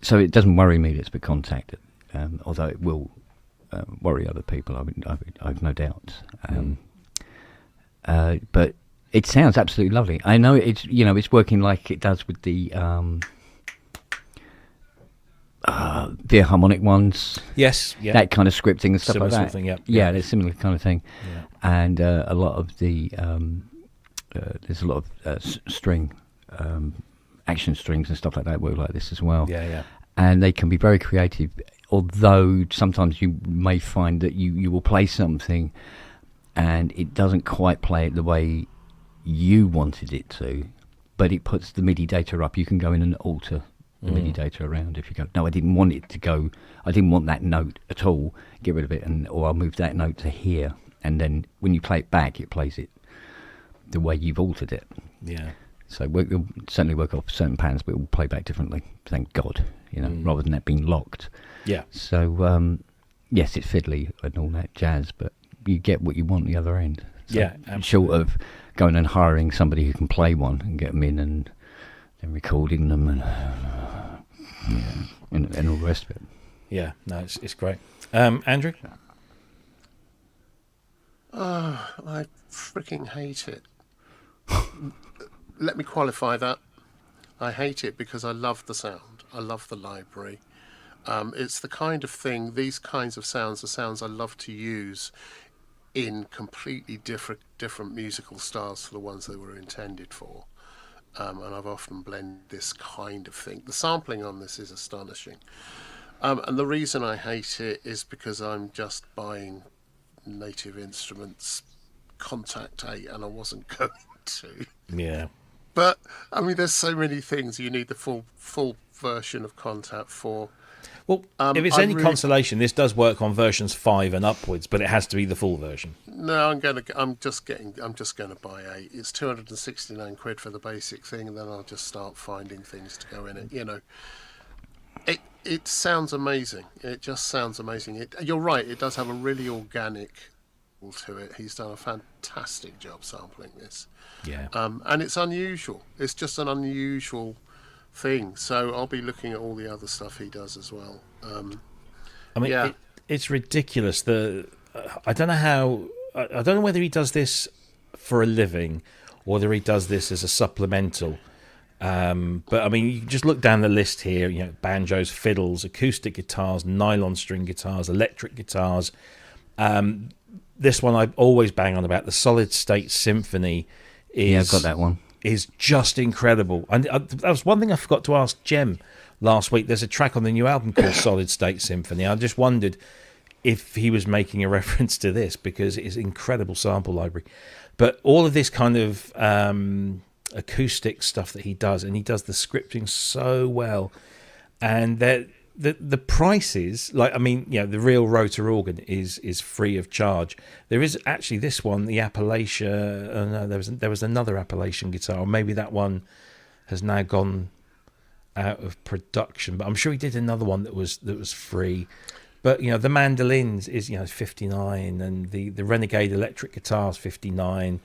so it doesn't worry me that it's been contacted, although it will worry other people. I've no doubt. But it sounds absolutely lovely. I know it's working like it does with the harmonic ones. Yes, yeah. That kind of scripting and stuff Similar like sort that. of thing, yeah. Yeah, there's similar kind of thing. Yeah. And a lot of the there's a lot of string action strings and stuff like that work like this as well. Yeah. And they can be very creative, although sometimes you may find that you will play something and it doesn't quite play it the way you wanted it to, but it puts the MIDI data up. You can go in and alter the MIDI data around if you go, no, I didn't want it to go, I didn't want that note at all, get rid of it, or I'll move that note to here, and then when you play it back, it plays it the way you've altered it. Yeah. So it'll certainly work off certain patterns, but it will play back differently, thank God, rather than that being locked. Yeah. So, yes, it's fiddly and all that jazz, but you get what you want the other end. So, Yeah, absolutely. short of going and hiring somebody who can play one and get them in and then recording them and all the rest of it. Yeah, no, it's great. Andrew? I freaking hate it. Let me qualify that. I hate it because I love the sound. I love the library. It's the kind of thing, these kinds of sounds are sounds I love to use in completely different musical styles to the ones they were intended for. And I've often blended this kind of thing. The sampling on this is astonishing. And the reason I hate it is because I'm just buying Native Instruments Contact 8 and I wasn't going to. Yeah. But, I mean, there's so many things. You need the full version of Contact 4. Well, if it's I any really- consolation, this does work on versions 5 and upwards, but it has to be the full version. No, I'm just going to buy 8. It's 269 quid for the basic thing, and then I'll just start finding things to go in it. It sounds amazing. It just sounds amazing. You're right. It does have a really organic feel to it. He's done a fantastic job sampling this. Yeah. And it's unusual. It's just an unusual thing. So I'll be looking at all the other stuff he does as well. I mean, yeah. it's ridiculous. I don't know how. I don't know whether he does this for a living or whether he does this as a supplemental. But I mean, you can just look down the list here. Banjos, fiddles, acoustic guitars, nylon string guitars, electric guitars. This one I always bang on about, the Solid State Symphony. I've got that one. Is just incredible. And that was one thing I forgot to ask Jem last week. There's a track on the new album called Solid State Symphony. I just wondered if he was making a reference to this, because it's an incredible sample library. But all of this kind of acoustic stuff that he does, and he does the scripting so well, and the prices, like, I mean, the real rotor organ is free of charge. There is actually this one, the Appalachia. No, there was another Appalachian guitar, or maybe that one has now gone out of production. But I'm sure he did another one that was free. But the mandolins is 59, and the Renegade electric guitars 59,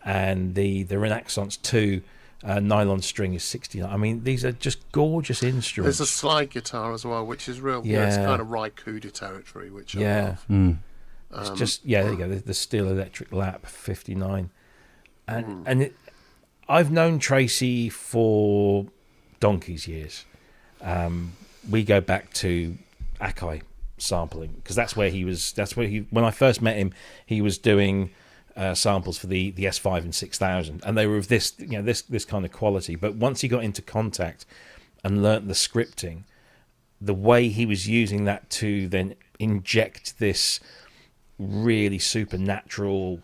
and the Renaissance 2 nylon string is 69. I mean, these are just gorgeous instruments. There's a slide guitar as well, which is real. Yeah. It's kind of Raikuda territory, which I Yeah. love. It's just there you go. The steel electric lap 59, and I've known Tracy for donkey's years. We go back to Akai sampling, because that's where he was. That's where when I first met him, he was doing samples for the S5 and 6000, and they were of this this kind of quality. But once he got into Contact, and learnt the scripting, the way he was using that to then inject this really supernatural,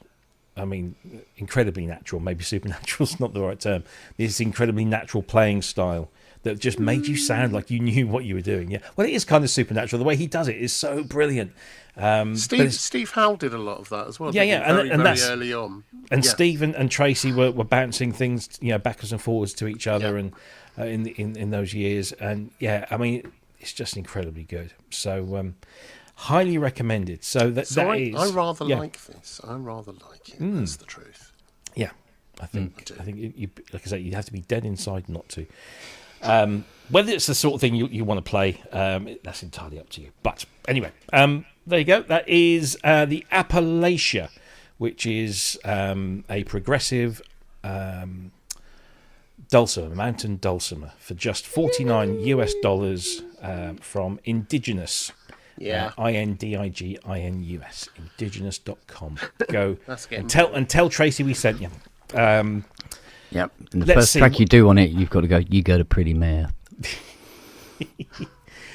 I mean, incredibly natural, maybe supernatural is not the right term, this incredibly natural playing style that just made you sound like you knew what you were doing. Yeah, well, it is kind of supernatural. The way he does it is so brilliant. Steve Howe did a lot of that as well. Yeah, didn't he? yeah, very, and very that's early on. And Yeah. Steve and Tracy were bouncing things, backwards and forwards to each other, and in those years. And yeah, I mean, it's just incredibly good. So highly recommended. So I rather like this. I rather like it. That's the truth. Yeah, I think you like I say, you have to be dead inside not to. Whether it's the sort of thing you want to play, that's entirely up to you. But anyway, there you go. That is the Appalachia, which is a progressive dulcimer, mountain dulcimer, for just $49 from Indigenous. Yeah. INDIGINUS, indigenous.com. Go getting and tell Tracy we sent you. Yep. And the Let's first see track you do on it, you've got to go. You go to Pretty Mare.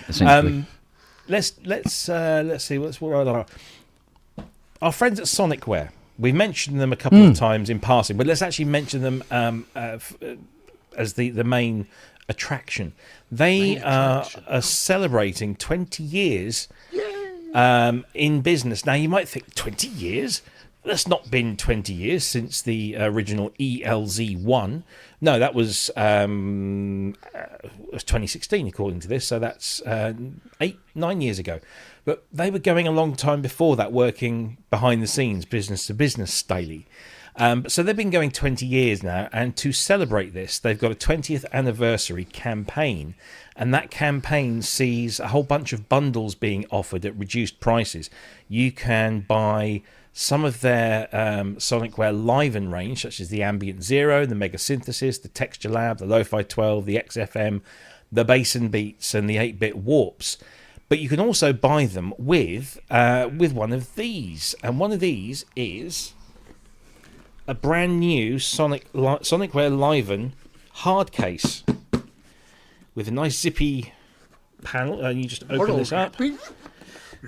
Essentially. Let's see what our friends at Sonicware. We mentioned them a couple of times in passing, but let's actually mention them as the main attraction. They are celebrating 20 years in business. Now you might think 20 years. That's not been 20 years since the original ELZ1. No, that was 2016, according to this. So that's 9 years ago. But they were going a long time before that, working behind the scenes, business to business daily. So they've been going 20 years now. And to celebrate this, they've got a 20th anniversary campaign. And that campaign sees a whole bunch of bundles being offered at reduced prices. You can buy some of their Sonicware Liven range, such as the Ambient Zero, the Mega Synthesis, the Texture Lab, the Lo-Fi 12, the XFM, the Bass and Beats, and the 8-bit Warps. But you can also buy them with one of these. And one of these is a brand new Sonicware Liven hard case with a nice zippy panel. And you just open this up.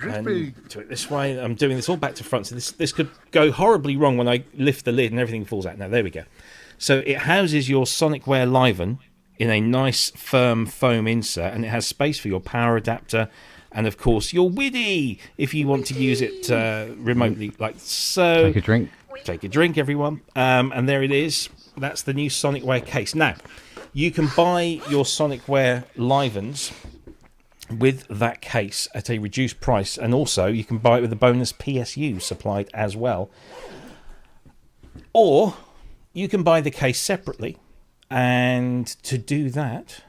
And do it this way. I'm doing this all back to front, so this could go horribly wrong when I lift the lid and everything falls out. Now, there we go. So it houses your Sonicware Liven in a nice firm foam insert, and it has space for your power adapter and, of course, your WIDI if you want to use it remotely, like so. Take a drink. Take a drink, everyone. And there it is. That's the new Sonicware case. Now, you can buy your Sonicware Livens with that case at a reduced price, and also you can buy it with a bonus PSU supplied as well, or you can buy the case separately. And to do that,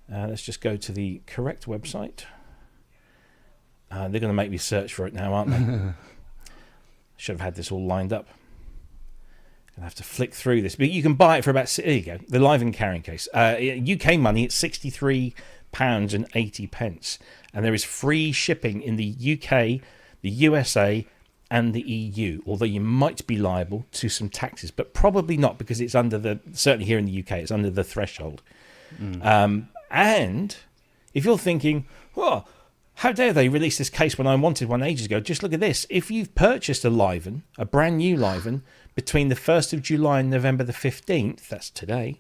let's just go to the correct website. They're going to make me search for it now, aren't they? Should have had this all lined up. I'll have to flick through this, but you can buy it for about, there you go, the Liven carrying case. UK money, it's £63.80, and there is free shipping in the UK, the USA, and the EU, although you might be liable to some taxes, but probably not, because it's under certainly here in the UK, it's under the threshold. And if you're thinking, oh, how dare they release this case when I wanted one ages ago? Just look at this. If you've purchased a Liven, a brand new Liven, between the 1st of July and November the 15th, that's today,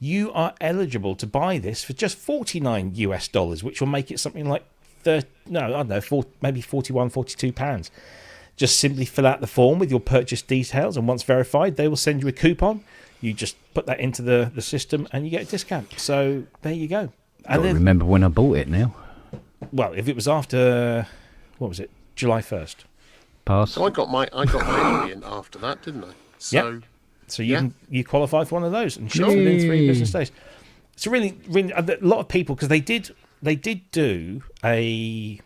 you are eligible to buy this for just $49, which will make it something like maybe 41, 42 pounds. Just simply fill out the form with your purchase details, and once verified, they will send you a coupon. You just put that into the system, and you get a discount. So there you go. I remember when I bought it now. Well, if it was after, what was it, July 1st? Pass. So I got my Ambient after that, didn't I? So yep. So you qualify for one of those and ship within 3 business days. It's really a lot of people, because they did do a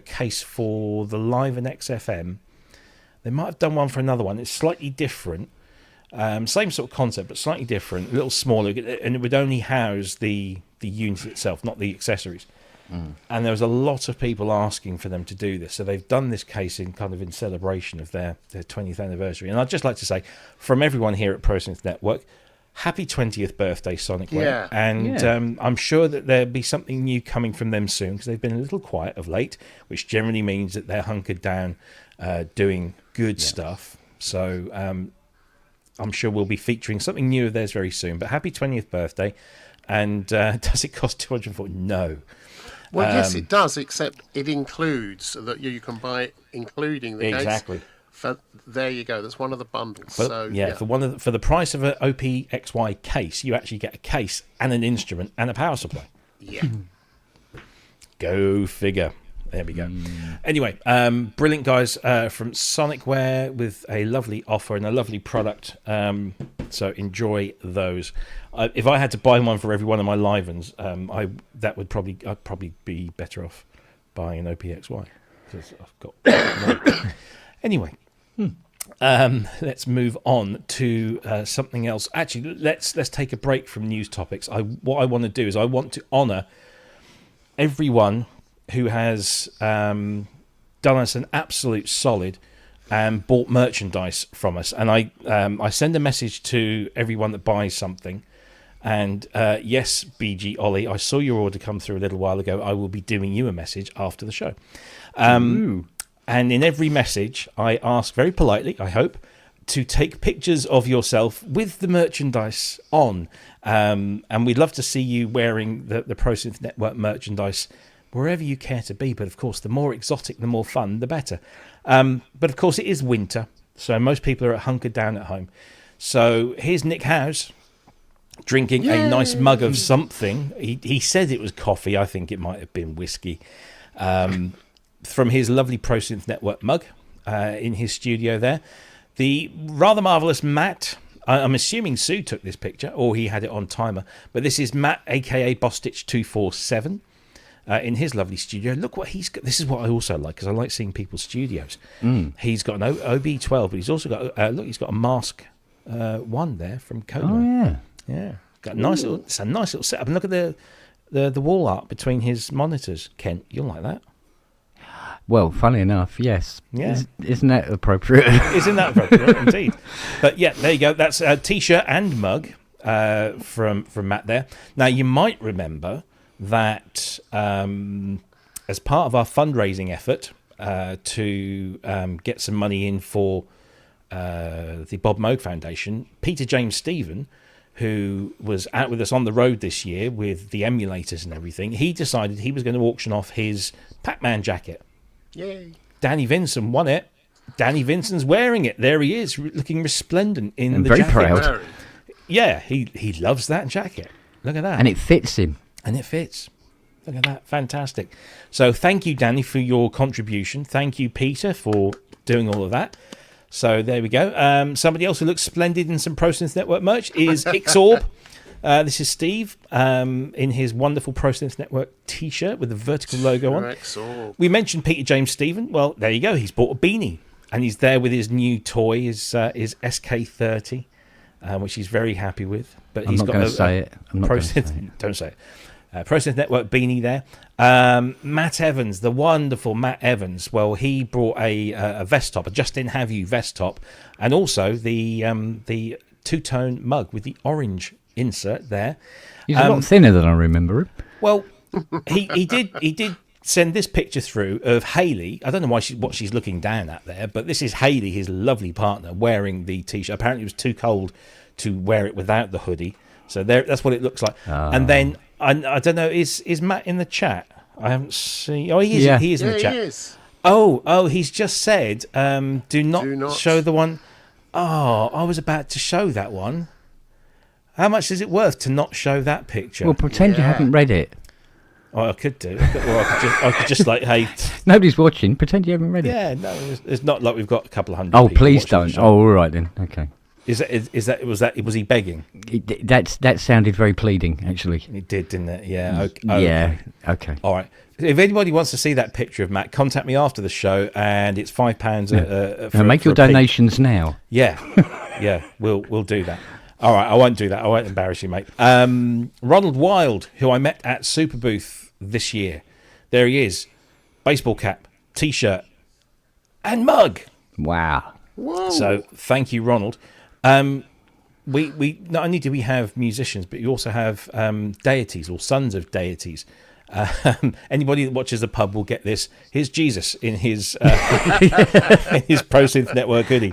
case for the Liven XFM. They might have done one for another one. It's slightly different, same sort of concept, but slightly different, a little smaller, and it would only house the unit itself, not the accessories. And there was a lot of people asking for them to do this, so they've done this case in celebration of their 20th anniversary. And I'd just like to say, from everyone here at ProSynth Network, happy 20th birthday, Sonicware. Yeah. And Yeah. I'm sure that there'll be something new coming from them soon, because they've been a little quiet of late, which generally means that they're hunkered down doing good stuff. So I'm sure we'll be featuring something new of theirs very soon. But happy 20th birthday. And does it cost 240? No. Well, yes, it does, except it includes that you can buy it including the case. Exactly. There you go. That's one of the bundles. For, So for the price of an OPXY case, you actually get a case and an instrument and a power supply. Yeah. Go figure. There we go. Anyway, brilliant guys from Sonicware with a lovely offer and a lovely product. So enjoy those. If I had to buy one for every one of my Livens, I'd probably be better off buying an OPXY, because I've got anyway. Let's move on to something else. Actually, let's take a break from news topics. What I want to do is I want to honour everyone who has done us an absolute solid and bought merchandise from us. And I send a message to everyone that buys something. And yes, BG Ollie, I saw your order come through a little while ago. I will be doing you a message after the show. And in every message, I ask very politely, I hope, to take pictures of yourself with the merchandise on. And we'd love to see you wearing the ProSynth Network merchandise wherever you care to be. But of course, the more exotic, the more fun, the better. But of course, it is winter, so most people are hunkered down at home. So here's Nick Howes drinking a nice mug of something. He said it was coffee. I think it might have been whiskey. From his lovely ProSynth Network mug in his studio there. The rather marvellous Matt, I'm assuming Sue took this picture, or he had it on timer, but this is Matt, a.k.a. Bostitch247, in his lovely studio. Look what he's got. This is what I also like, because I like seeing people's studios. He's got an OB12, but he's also got, he's got a Mask 1 there from Kodo. Oh, Yeah. Got a nice little, it's a nice little setup. And look at the wall art between his monitors, Kent. You'll like that. Well, funny enough, yes. Yeah. Isn't that appropriate? Isn't that appropriate? Indeed. But yeah, there you go. That's a T-shirt and mug from Matt there. Now, you might remember that as part of our fundraising effort to get some money in for the Bob Moog Foundation, Peter James Stephen, who was out with us on the road this year with the emulators and everything, he decided he was going to auction off his Pac-Man jacket. Yay. Danny Vinson won it. Danny Vinson's wearing it. There he is, looking resplendent in And the very jacket. proud. Very. Yeah, he loves that jacket. Look at that. And it fits him. And it fits. Look at that. Fantastic. So thank you, Danny, for your contribution. Thank you, Peter, for doing all of that. So there we go. Somebody else who looks splendid in some ProSynth Network merch is Ixorb. This is Steve in his wonderful ProSynth Network T-shirt with the vertical logo on. Excellent. We mentioned Peter James Stephen. Well, there you go. He's bought a beanie, and he's there with his new toy, his SK30, which he's very happy with. But I'm not going to say it. I'm not going to say it. Don't say it. ProSynth Network beanie there. Matt Evans, the wonderful Matt Evans. Well, he brought a vest top, a Justin Have You vest top, and also the two-tone mug with the orange insert there. He's a lot thinner than I remember him. Well, he did send this picture through of Hayley. I don't know what she's looking down at there, but this is Hayley, his lovely partner, wearing the T-shirt. Apparently, it was too cold to wear it without the hoodie, so that's what it looks like. And then I don't know, is Matt in the chat? I haven't seen. Oh, he is. Yeah. He is in the He chat. is. Oh, he's just said, do not show the one. Oh, I was about to show that one. How much is it worth to not show that picture? Well, pretend you haven't read it. Oh, I could do. Or I could just like, hey. Nobody's watching. Pretend you haven't read it. Yeah, no, it's not like we've got a couple of hundred. Oh, people please watching the don't. show. Oh, all right then. Okay. Was he begging? That sounded very pleading, actually. It did, didn't it? Yeah. Okay. Yeah. Okay. All right. If anybody wants to see that picture of Matt, contact me after the show, and it's £5. Now make your donations now. Yeah, yeah, we'll do that. All right, I won't do that. I won't embarrass you, mate. Ronald Wild, who I met at Super Booth this year. There he is. Baseball cap, T-shirt, and mug. Wow. Whoa. So thank you, Ronald. we not only do we have musicians, but we also have deities or sons of deities. Anybody that watches the pub will get this. Here's Jesus in his in his ProSynth Network hoodie.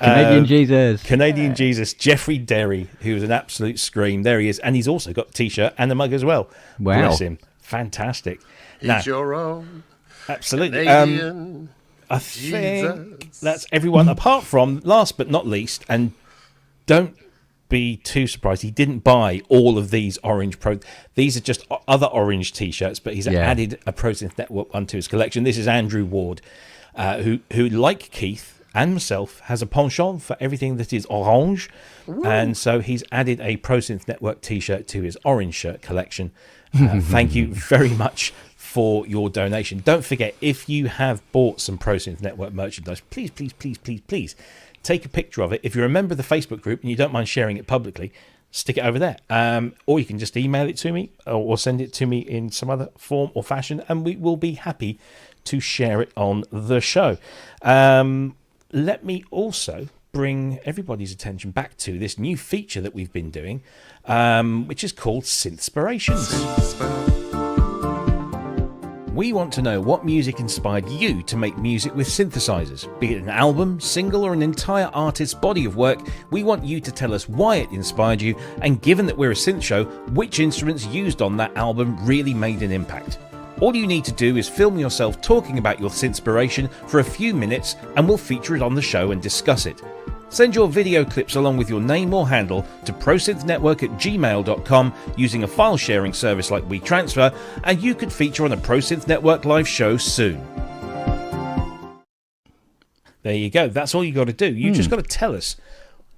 Canadian Jesus, Jeffrey Derry, who's an absolute scream. There he is, and he's also got a t-shirt and a mug as well. Wow, bless him, fantastic. He's your own Absolutely. Canadian I think Jesus. that's everyone, apart from, last but not least, and don't be too surprised, he didn't buy all of these orange these are just other orange t-shirts, but he's added a ProSynth Network one to his collection. This is Andrew Ward, who like Keith and myself has a penchant for everything that is orange. Ooh. And so he's added a ProSynth Network t-shirt to his orange shirt collection. Thank you very much for your donation. Don't forget, if you have bought some ProSynth Network merchandise, please take a picture of it. If you're a member of the Facebook group and you don't mind sharing it publicly, stick it over there. Or you can just email it to me or send it to me in some other form or fashion, and we will be happy to share it on the show. Let me also bring everybody's attention back to this new feature that we've been doing, which is called Synthspirations. We want to know what music inspired you to make music with synthesizers. Be it an album, single, or an entire artist's body of work, we want you to tell us why it inspired you, and given that we're a synth show, which instruments used on that album really made an impact. All you need to do is film yourself talking about your synthspiration for a few minutes, and we'll feature it on the show and discuss it. Send your video clips along with your name or handle to prosynthnetwork@gmail.com using a file sharing service like WeTransfer, and you could feature on a ProSynth Network live show soon. There you go. That's all you got to do. You just got to tell us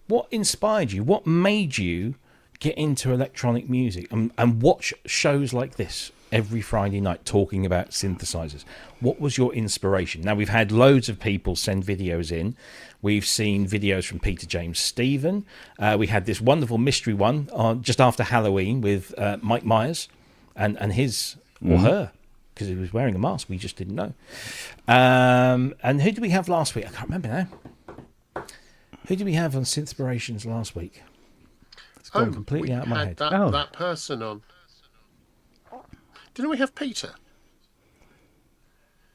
what inspired you, what made you get into electronic music, and watch shows like this every Friday night talking about synthesizers. What was your inspiration? Now, we've had loads of people send videos in. We've seen videos from Peter James Stephen. We had this wonderful mystery one just after Halloween with Mike Myers and his or her, because he was wearing a mask. We just didn't know. And who did we have last week? I can't remember now. Who did we have on Synthspirations last week? It's gone completely out of my head. That person on. Didn't we have Peter?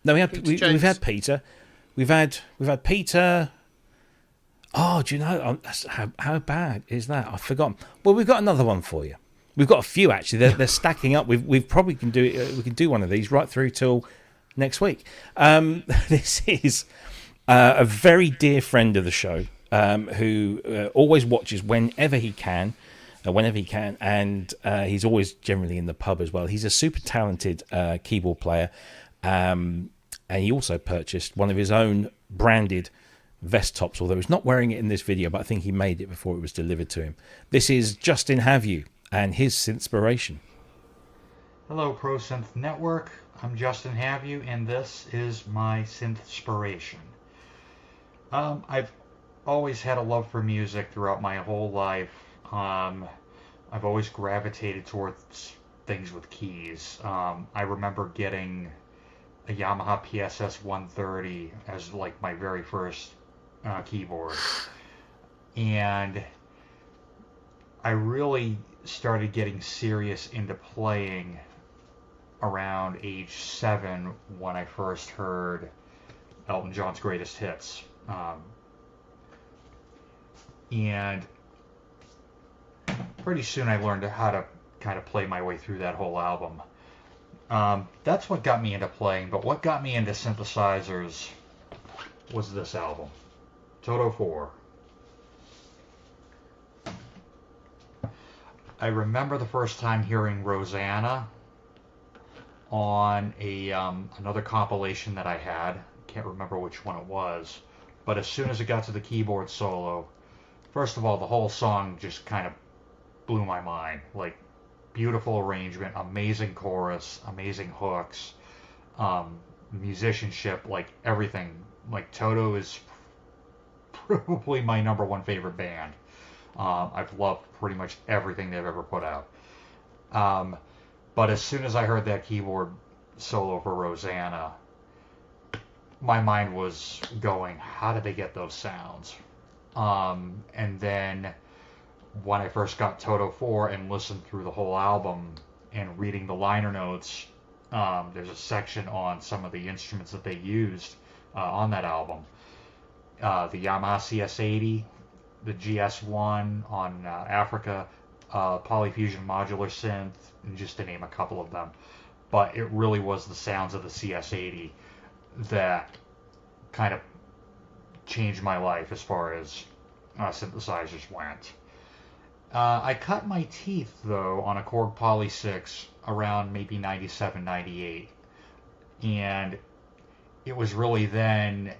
No, we've had Peter. We've had Peter. Oh, do you know how bad is that? I've forgotten. Well, we've got another one for you. We've got a few actually. They're stacking up. We probably can do it. We can do one of these right through till next week. This is a very dear friend of the show who always watches whenever he can. And he's always generally in the pub as well. He's a super talented keyboard player, and he also purchased one of his own branded vest tops, although he's not wearing it in this video, but I think he made it before it was delivered to him. This is Justin Have You and his Synthspiration. Hello, ProSynth Network. I'm Justin Have You, and this is my Synthspiration. I've always had a love for music throughout my whole life. I've always gravitated towards things with keys. I remember getting a Yamaha PSS 130 as like my very first keyboard, and I really started getting serious into playing around age 7 when I first heard Elton John's Greatest Hits, and pretty soon I learned how to kind of play my way through that whole album. That's what got me into playing, but what got me into synthesizers was this album, Toto 4. I remember the first time hearing Rosanna on another compilation that I had. Can't remember which one it was, but as soon as it got to the keyboard solo, first of all, the whole song just kind of blew my mind. Like, beautiful arrangement, amazing chorus, amazing hooks, musicianship, like everything. Like, Toto is probably my number one favorite band. I've loved pretty much everything they've ever put out. But as soon as I heard that keyboard solo for Rosanna, my mind was going, how did they get those sounds? And then when I first got Toto 4 and listened through the whole album and reading the liner notes, there's a section on some of the instruments that they used on that album. The Yamaha CS80, the GS1 on Africa, Polyfusion Modular Synth, and just to name a couple of them. But it really was the sounds of the CS80 that kind of changed my life as far as synthesizers went. I cut my teeth, though, on a Korg Poly 6 around maybe 97, 98. And it was really then,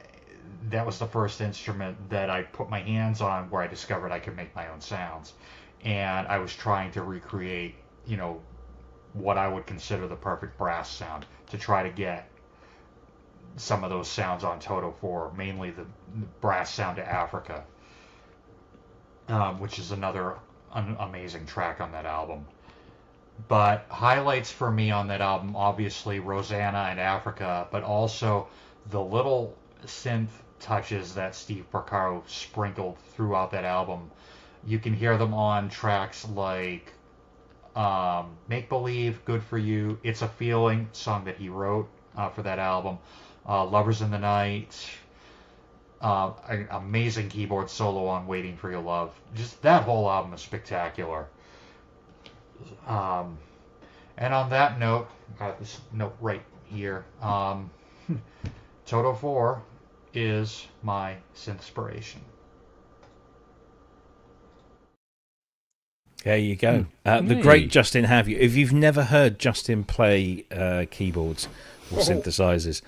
that was the first instrument that I put my hands on where I discovered I could make my own sounds. And I was trying to recreate, what I would consider the perfect brass sound to try to get some of those sounds on Toto 4, mainly the brass sound to Africa, which is another amazing track on that album. But highlights for me on that album, obviously Rosanna and Africa, but also the little synth touches that Steve Porcaro sprinkled throughout that album. You can hear them on tracks like Make Believe, Good For You, It's a Feeling, song that he wrote for that album, Lovers in the Night, an amazing keyboard solo on Waiting For Your Love. Just that whole album is spectacular. And on that note, this note right here, Toto 4 is my synthspiration. There you go. The great Justin Have You. If you've never heard Justin play keyboards or synthesizers,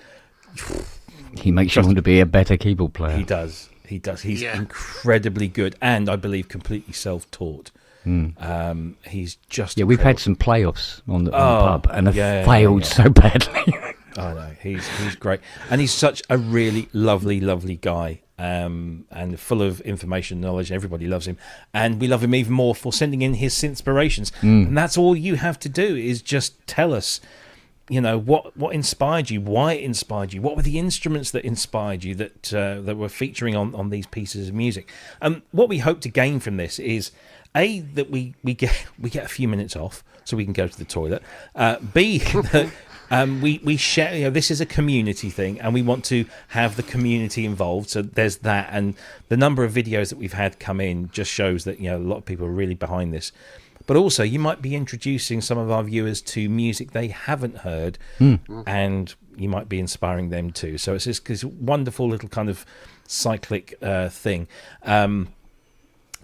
he makes you want to be a better keyboard player. He does. He's incredibly good, and I believe completely self-taught. He's just we've had some playoffs on the pub, and have failed so badly. I know, he's great, and he's such a really lovely guy, and full of information, knowledge. Everybody loves him, and we love him even more for sending in his synthspirations. And that's all you have to do is just tell us, what inspired you, why it inspired you, what were the instruments that inspired you that were featuring on these pieces of music. What we hope to gain from this is A, that we get a few minutes off so we can go to the toilet. B, that we share. This is a community thing, and we want to have the community involved. So there's that, and the number of videos that we've had come in just shows that a lot of people are really behind this. But also, you might be introducing some of our viewers to music they haven't heard, and you might be inspiring them too. So it's this wonderful little kind of cyclic thing.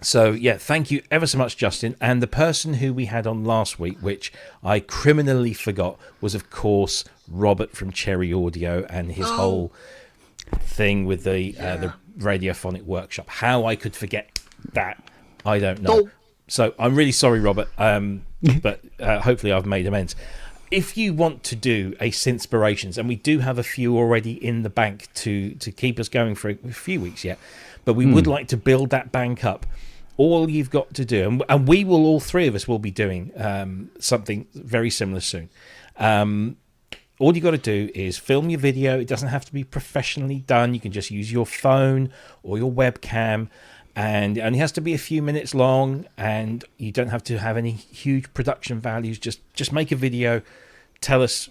So, thank you ever so much, Justin. And the person who we had on last week, which I criminally forgot, was, of course, Robert from Cherry Audio and his whole thing with the radiophonic workshop. How I could forget that, I don't know. So I'm really sorry, Robert, but hopefully I've made amends. If you want to do a Synthspirations, and we do have a few already in the bank to keep us going for a few weeks yet, but we would like to build that bank up. All you've got to do, and we will, all three of us will be doing something very similar soon. All you got to do is film your video. It doesn't have to be professionally done. You can just use your phone or your webcam, and it only has to be a few minutes long, and you don't have to have any huge production values. Just make a video, tell us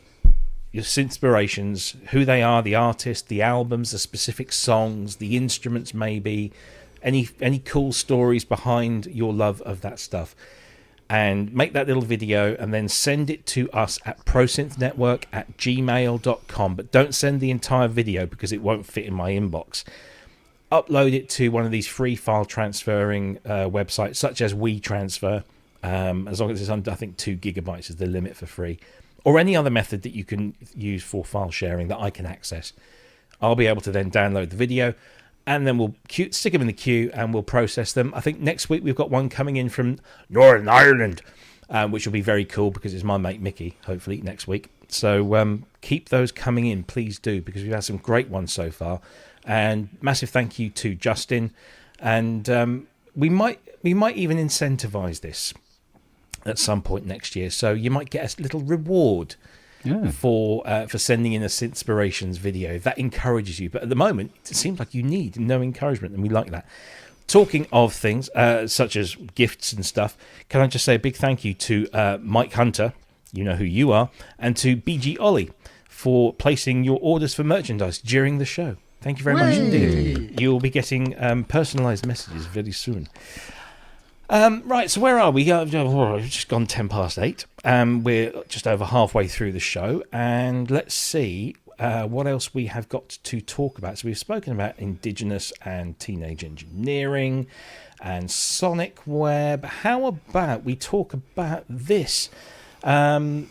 your inspirations, who they are, the artist, the albums, the specific songs, the instruments, maybe any cool stories behind your love of that stuff, and make that little video and then send it to us at prosynthnetwork@gmail.com. But don't send the entire video because it won't fit in my inbox. Upload it to one of these free file transferring websites such as WeTransfer, as long as it's under, I think 2 gigabytes is the limit for free, or any other method that you can use for file sharing that I can access. I'll be able to then download the video, and then we'll stick them in the queue and we'll process them. I think next week we've got one coming in from Northern Ireland, which will be very cool because it's my mate Mickey, hopefully, next week. So keep those coming in, please do, because we've had some great ones so far. And massive thank you to Justin. And we might even incentivize this at some point next year. So you might get a little reward for sending in a Synthspirations video. That encourages you. But at the moment, it seems like you need no encouragement, and we like that. talking of things such as gifts and stuff, can I just say a big thank you to Mike Hunter, you know who you are, and to BG Ollie for placing your orders for merchandise during the show. Thank you very much indeed. You'll be getting personalised messages very soon. Right, so where are we? We've just gone 10 past 8. We're just over halfway through the show, and let's see what else we have got to talk about. So we've spoken about Indigenous and teenage engineering and Sonicware, but how about we talk about this? Now,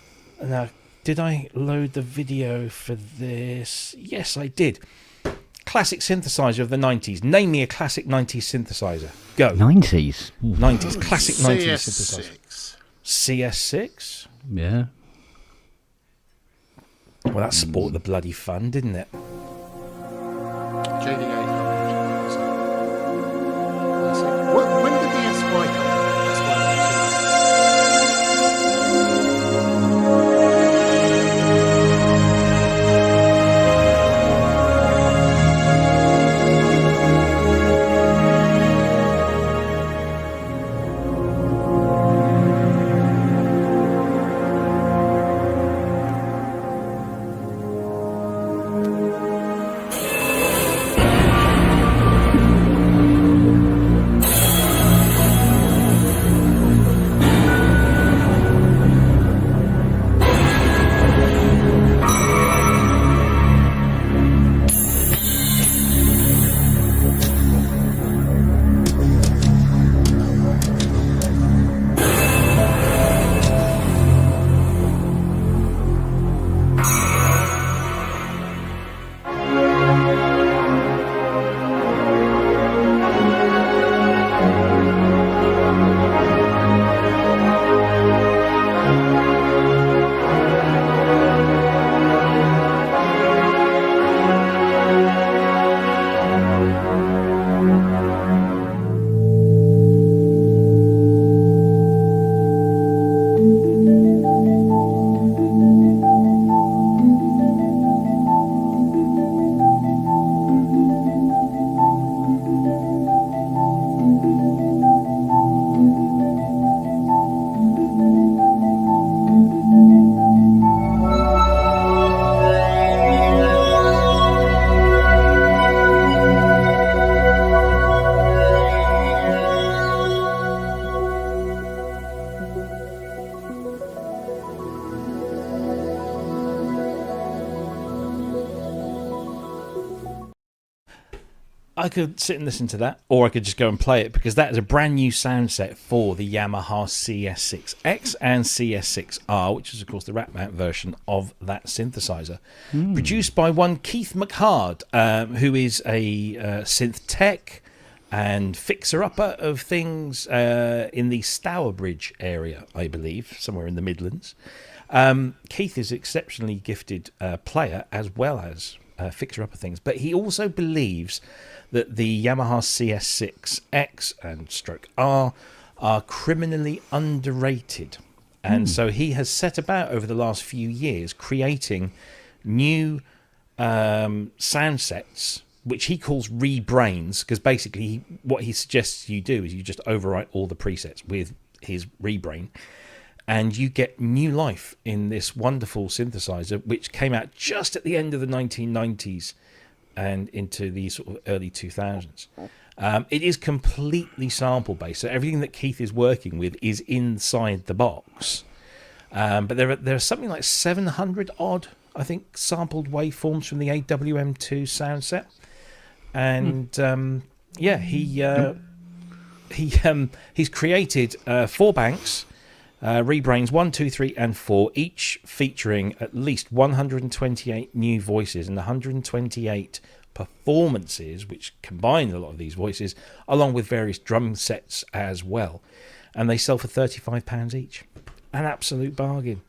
did I load the video for this? Yes, I did. Classic synthesizer of the 90s. Name me a classic 90s synthesizer. Go. 90s? 90s. Classic 90s synthesizer. CS6? Yeah. Well, that spoiled the bloody fun, didn't it? JD800. When did the SY come out? I could sit and listen to that, or I could just go and play it, because that is a brand new sound set for the Yamaha CS6x and CS6R, which is, of course, the rack mount version of that synthesizer. Produced by one Keith McHard, who is a synth tech and fixer-upper of things in the Stourbridge area, I believe, somewhere in the Midlands. Keith is an exceptionally gifted player as well as fixer-upper things, but he also believes that the Yamaha CS6X and stroke R are criminally underrated. And so he has set about over the last few years creating new sound sets, which he calls rebrains, because basically what he suggests you do is you just overwrite all the presets with his rebrain, and you get new life in this wonderful synthesizer, which came out just at the end of the 1990s and into the sort of early 2000s. It is completely sample based, so everything that Keith is working with is inside the box. But there are something like 700 odd, I think, sampled waveforms from the AWM2 sound set, and he's created 4 banks. Rebrains 1, 2, 3, and 4, each featuring at least 128 new voices and 128 performances, which combine a lot of these voices, along with various drum sets as well. And they sell for £35 each. An absolute bargain.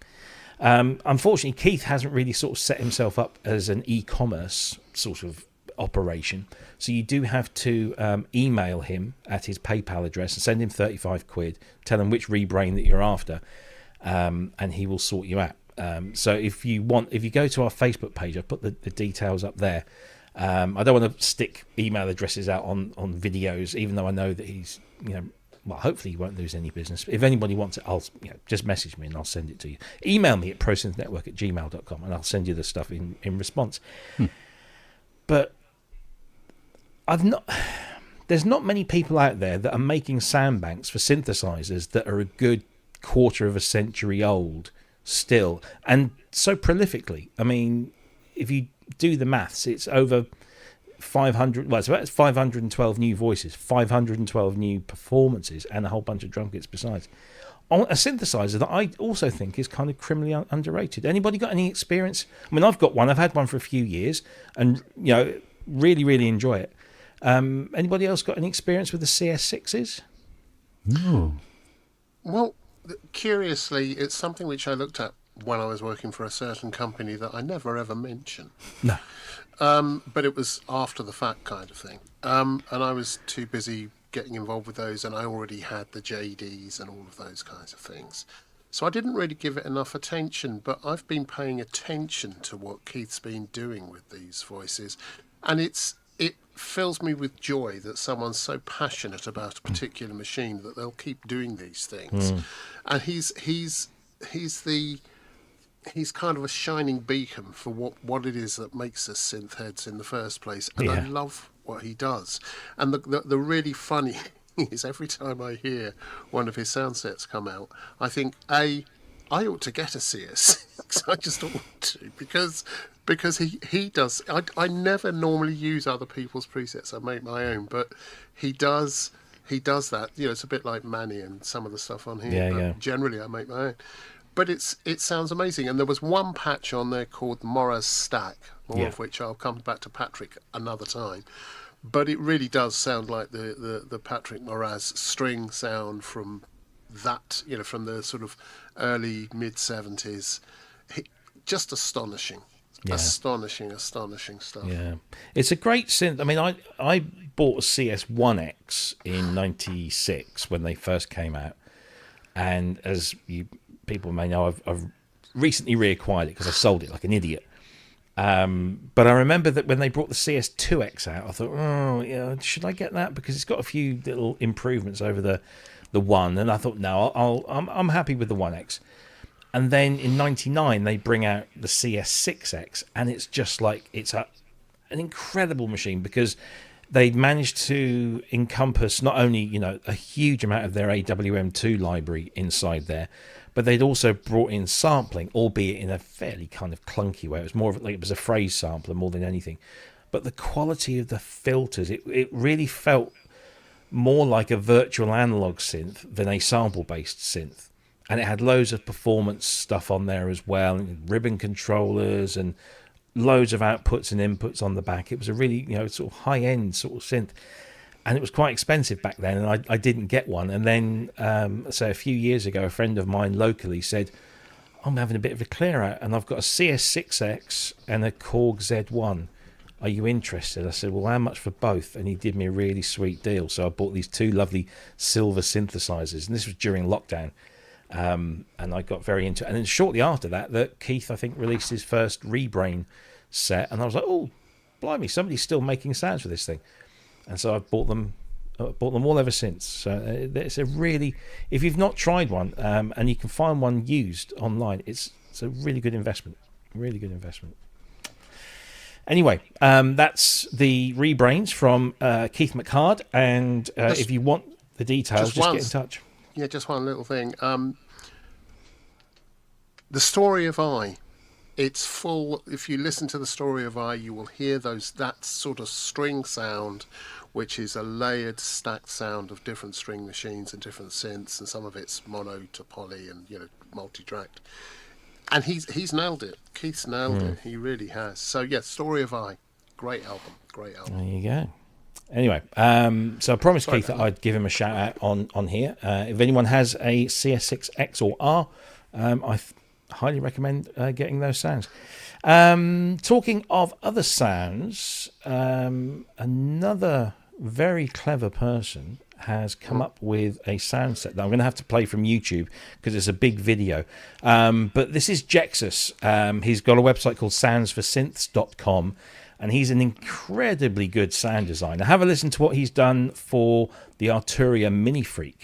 Unfortunately, Keith hasn't really sort of set himself up as an e-commerce sort of operation, so you do have to email him at his PayPal address and send him 35 quid, tell him which rebrain that you're after, and he will sort you out. So if you go to our Facebook page, I've put the details up there, I don't want to stick email addresses out on videos, even though I know that he's, well, hopefully he won't lose any business. If anybody wants it, I'll just message me and I'll send it to you. Email me at prosynthnetwork@gmail.com and I'll send you the stuff in response. But there's not many people out there that are making sound banks for synthesizers that are a good quarter of a century old still, and so prolifically. I mean, if you do the maths, it's over 500. Well, it's about 512 new voices, 512 new performances, and a whole bunch of drum kits besides. On a synthesizer that I also think is kind of criminally underrated. Anybody got any experience? I mean, I've got one. I've had one for a few years, and really, really enjoy it. Anybody else got any experience with the CS6s? No. Well, curiously, it's something which I looked at when I was working for a certain company that I never ever mentioned. No. But it was after the fact kind of thing. And I was too busy getting involved with those, and I already had the JDs and all of those kinds of things. So I didn't really give it enough attention, but I've been paying attention to what Keith's been doing with these voices. And it fills me with joy that someone's so passionate about a particular machine that they'll keep doing these things. And he's kind of a shining beacon for what it is that makes us synth heads in the first place. And I love what he does. And the really funny thing is, every time I hear one of his sound sets come out, I think, I ought to get a CS6. I just ought to, because he does. I never normally use other people's presets. I make my own, but he does that. It's a bit like Manny and some of the stuff on here. But generally, I make my own. But it sounds amazing. And there was one patch on there called Moraz Stack, more of which I'll come back to Patrick another time. But it really does sound like the Patrick Moraz string sound from that, from the sort of early mid-70s. Just astonishing. Astonishing stuff. Yeah, it's a great synth. I mean, I bought a CS1X in '96 when they first came out, and as people may know, I've recently reacquired it because I sold it like an idiot. But I remember that when they brought the CS2X out, I thought, should I get that, because it's got a few little improvements over the one, and I thought, no, I'm happy with the 1X. And then in '99 they bring out the CS6X, and it's just like it's an incredible machine, because they managed to encompass not only a huge amount of their AWM2 library inside there, but they'd also brought in sampling, albeit in a fairly kind of clunky way. It was more of like it was a phrase sampler more than anything. But the quality of the filters, it really felt more like a virtual analog synth than a sample-based synth. And it had loads of performance stuff on there as well, and ribbon controllers and loads of outputs and inputs on the back. It was a really, sort of high-end sort of synth. And it was quite expensive back then, and I didn't get one. And then, so a few years ago, a friend of mine locally said, I'm having a bit of a clear out, and I've got a CS6X and a Korg Z1. Are you interested? I said, well, how much for both? And he did me a really sweet deal. So I bought these two lovely silver synthesizers, and this was during lockdown. And I got very into it. And then shortly after that Keith, I think, released his first Rebrain set, and I was like, oh, blimey, somebody's still making sounds for this thing. And so I've bought them all ever since. So it's a really, if you've not tried one, and you can find one used online, it's a really good investment. Really good investment. Anyway, that's the Rebrains from Keith McHard, and if you want the details, just get in touch. Yeah, just one little thing. The Story of I, it's full. If you listen to the Story of I, you will hear that sort of string sound, which is a layered, stacked sound of different string machines and different synths, and some of it's mono to poly and multi-tracked. And he's nailed it. Keith's nailed it. He really has. So yeah, Story of I, great album. There you go. Anyway, so I promised Keith that I'd give him a shout out on here. If anyone has a CS6X or R, I highly recommend getting those sounds. Talking of other sounds, another very clever person has come up with a sound set that I'm going to have to play from YouTube because it's a big video. But this is Jexus. He's got a website called soundsforsynths.com, and he's an incredibly good sound designer. Have a listen to what he's done for the Arturia Minifreak.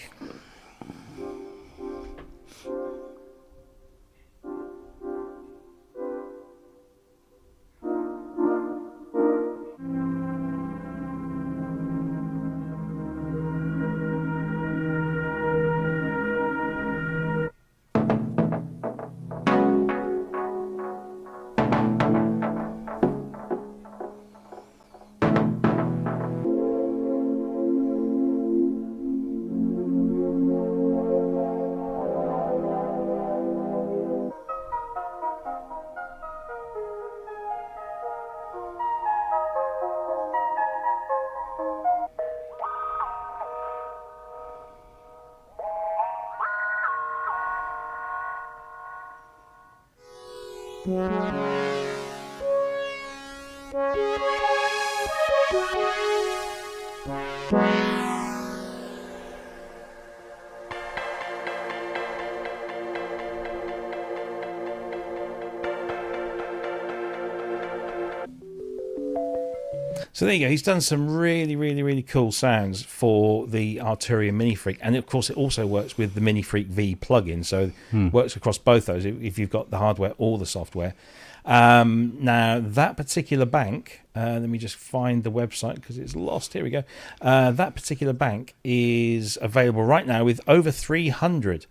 So there you go. He's done some really, really, really cool sounds for the Arturia Minifreak. And, of course, it also works with the Minifreak V plugin. So it works across both those if you've got the hardware or the software. Now, that particular bank, let me just find the website because it's lost. Here we go. That particular bank is available right now with over 300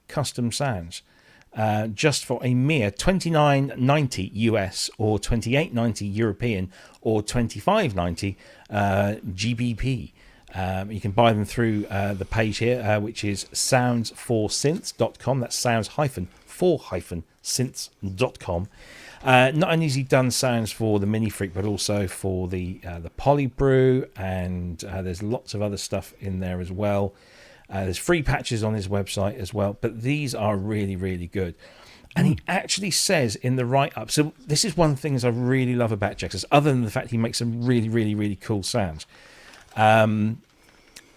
custom sounds. Just for a mere $29.90 US or $28.90 European or $25.90 GBP. You can buy them through the page here, which is soundsforsynths.com. That's sounds-for-synths.com. Not only has he done sounds for the Minifreak, but also for the Polybrew, and there's lots of other stuff in there as well. There's free patches on his website as well, but these are really, really good. And he actually says in the write-up, so this is one of the things I really love about Jexus, other than the fact he makes some really, really, really cool sounds.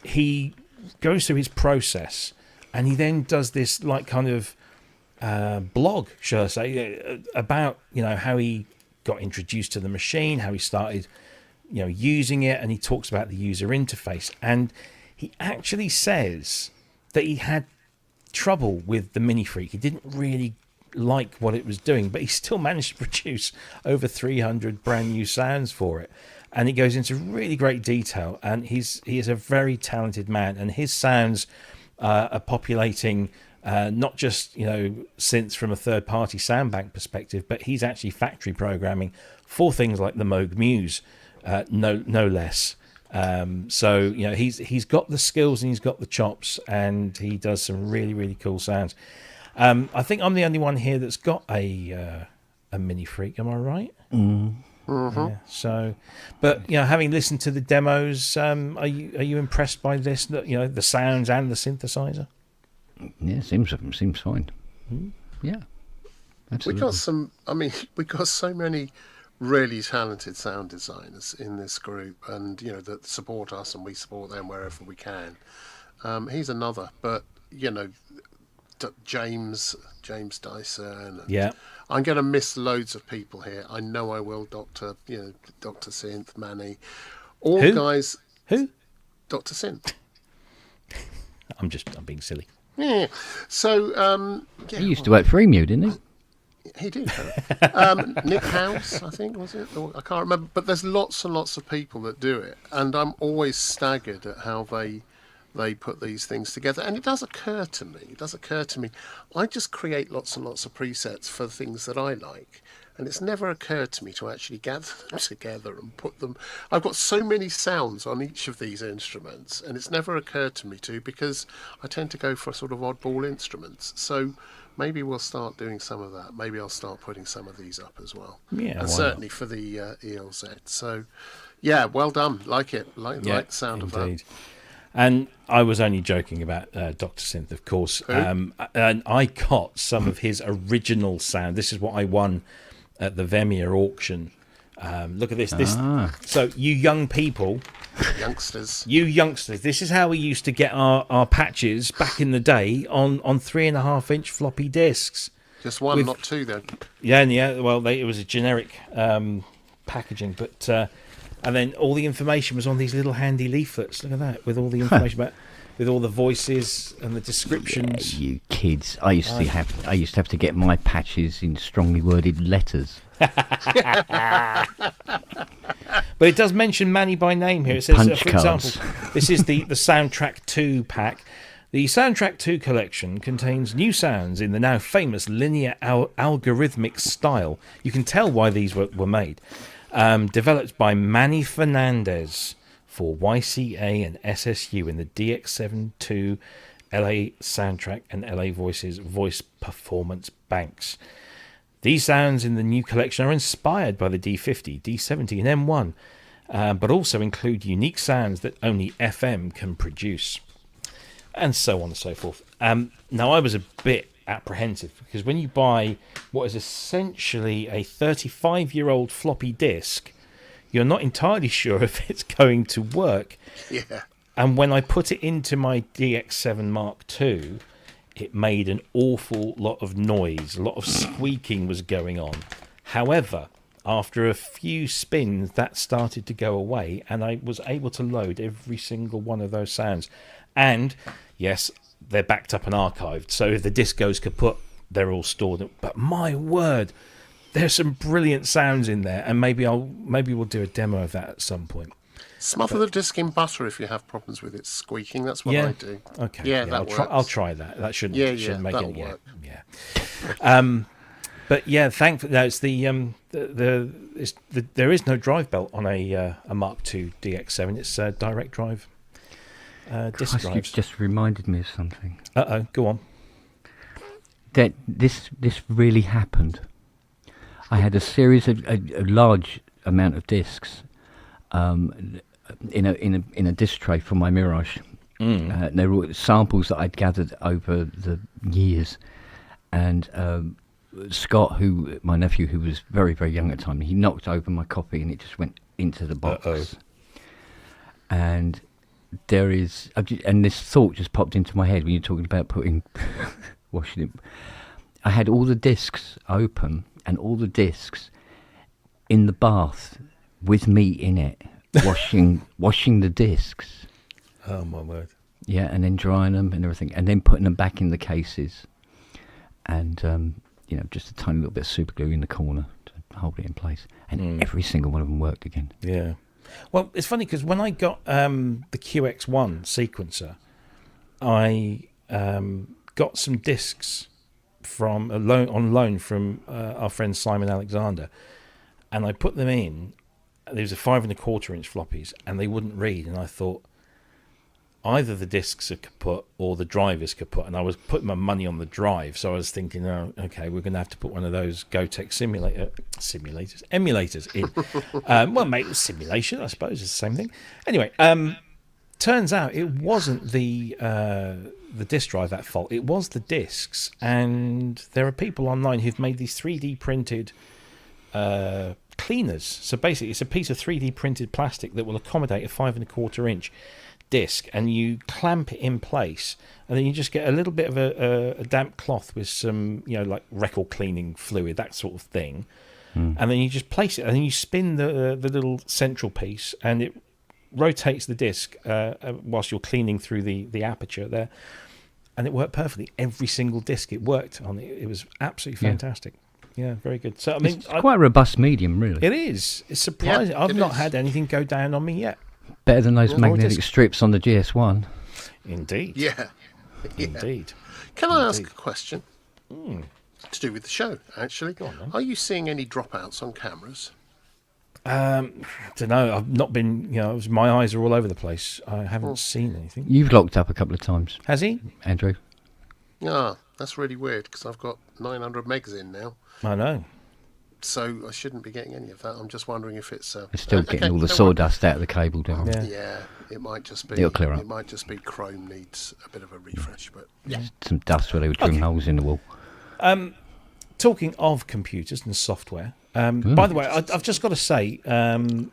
He goes through his process, and he then does this like kind of blog, shall I say, about how he got introduced to the machine, how he started using it, and he talks about the user interface. And he actually says that he had trouble with the Minifreak. He didn't really like what it was doing, but he still managed to produce over 300 brand new sounds for it. And he goes into really great detail, and he is a very talented man, and his sounds are populating not just synths from a third-party sound bank perspective, but he's actually factory programming for things like the Moog Muse, no less. So he's got the skills and he's got the chops, and he does some really, really cool sounds. I think I'm the only one here that's got a Minifreak. Am I right? Mm-hmm. Yeah, so, but having listened to the demos, are you impressed by this? The sounds and the synthesizer. Yeah, seems fine. Yeah, absolutely. We got so many really talented sound designers in this group, and that support us, and we support them wherever we can. He's another, but James Dyson. Yeah, I'm going to miss loads of people here. I know I will. Dr. Synth, Manny, all Who? guys. Who? Dr. Synth. I'm being silly. Yeah. So He used to work for Emu, didn't he? He did. Nick House, I think, was it? Or, I can't remember. But there's lots and lots of people that do it, and I'm always staggered at how they put these things together. And it does occur to me. I just create lots and lots of presets for things that I like, and it's never occurred to me to actually gather them together and put them. I've got so many sounds on each of these instruments, and it's never occurred to me to, because I tend to go for sort of oddball instruments. So maybe we'll start doing some of that. Maybe I'll start putting some of these up as well. Yeah, and certainly for the ELZ. So, yeah, well done. Like it. Like the sound indeed. of that. And I was only joking about Dr. Synth, of course. And I got some of his original sound. This is what I won at the Vemia auction Look at this. So you young people, Youngsters. this is how we used to get our patches back in the day on 3.5-inch floppy disks. Just one, not two, then. Yeah. Well, it was a generic packaging, but and then all the information was on these little handy leaflets. Look at that, with all the information about, with all the voices and the descriptions. You kids! I used to have to get my patches in strongly worded letters. But it does mention Manny by name here. It says, Punch for cards. example, this is the Soundtrack 2 pack. The Soundtrack 2 collection contains new sounds in the now famous linear algorithmic style. You can tell why these were made. Developed by Manny Fernandez for YCA and SSU in the DX72 LA Soundtrack and LA Voices voice performance banks. These sounds in the new collection are inspired by the D50, D70 and M1, but also include unique sounds that only FM can produce. And so on and so forth. Now, I was a bit apprehensive because when you buy what is essentially a 35-year-old floppy disk, you're not entirely sure if it's going to work. Yeah. And when I put it into my DX7 Mark II, it made an awful lot of noise. A lot of squeaking was going on. However, after a few spins, that started to go away, and I was able to load every single one of those sounds. And yes, they're backed up and archived, so if the disc goes kaput, they're all stored. But my word, there's some brilliant sounds in there, and maybe we'll do a demo of that at some point. Smother the disc in butter if you have problems with it squeaking. That's what I do. Okay. Yeah, that works. I'll try that. That shouldn't make that'll it work. Yeah. But yeah, thankfully, no, it's there is no drive belt on a Mark II DX7. It's direct drive disc Christ, drives. you've just reminded me of something. Go on. That this really happened. I had a series of a large amount of discs in a disc tray for my Mirage. They were samples that I'd gathered over the years, and Scott, my nephew, who was very, very young at the time, he knocked over my copy and it just went into the box. And and this thought just popped into my head when you're talking about washing it. I had all the discs open and all the discs in the bath with me in it, washing the discs. Oh my word! Yeah, and then drying them and everything, and then putting them back in the cases, and just a tiny little bit of super glue in the corner to hold it in place, and every single one of them worked again. Yeah. Well, it's funny because when I got the QX1 sequencer, I got some discs on loan from our friend Simon Alexander, and I put them in. There was a 5.25-inch floppies, and they wouldn't read. And I thought either the discs are kaput or the drive is kaput. And I was putting my money on the drive, so I was thinking, oh, okay, we're going to have to put one of those Gotek emulators in. Well, mate, simulation, I suppose, is the same thing. Anyway, turns out it wasn't the disc drive at fault. It was the discs, and there are people online who've made these 3D printed cleaners. So basically, it's a piece of 3D printed plastic that will accommodate a 5.25-inch disc, and you clamp it in place, and then you just get a little bit of a damp cloth with some, like record cleaning fluid, that sort of thing, and then you just place it, and then you spin the little central piece, and it rotates the disc whilst you're cleaning through the aperture there, and it worked perfectly. Every single disc it worked on, it was absolutely fantastic. Yeah, very good. So I mean, it's quite a robust medium, really. It is. It's surprising. I've not had anything go down on me yet. Better than those magnetic strips on the GS1. Indeed. Yeah. Indeed. Can I ask a question? To do with the show, actually. Go on, then. Are you seeing any dropouts on cameras? I don't know. I've not been. My eyes are all over the place. I haven't seen anything. You've locked up a couple of times. Has he, Andrew? Ah, that's really weird because I've got 900 megs in now. I know. So I shouldn't be getting any of that. I'm just wondering if it's... It's still getting all the sawdust out of the cable down. Yeah, it might just be... It'll clear up. It might just be Chrome needs a bit of a refresh, but... Some dust where they would trim holes in the wall. talking of computers and software, by the way, I've just got to say,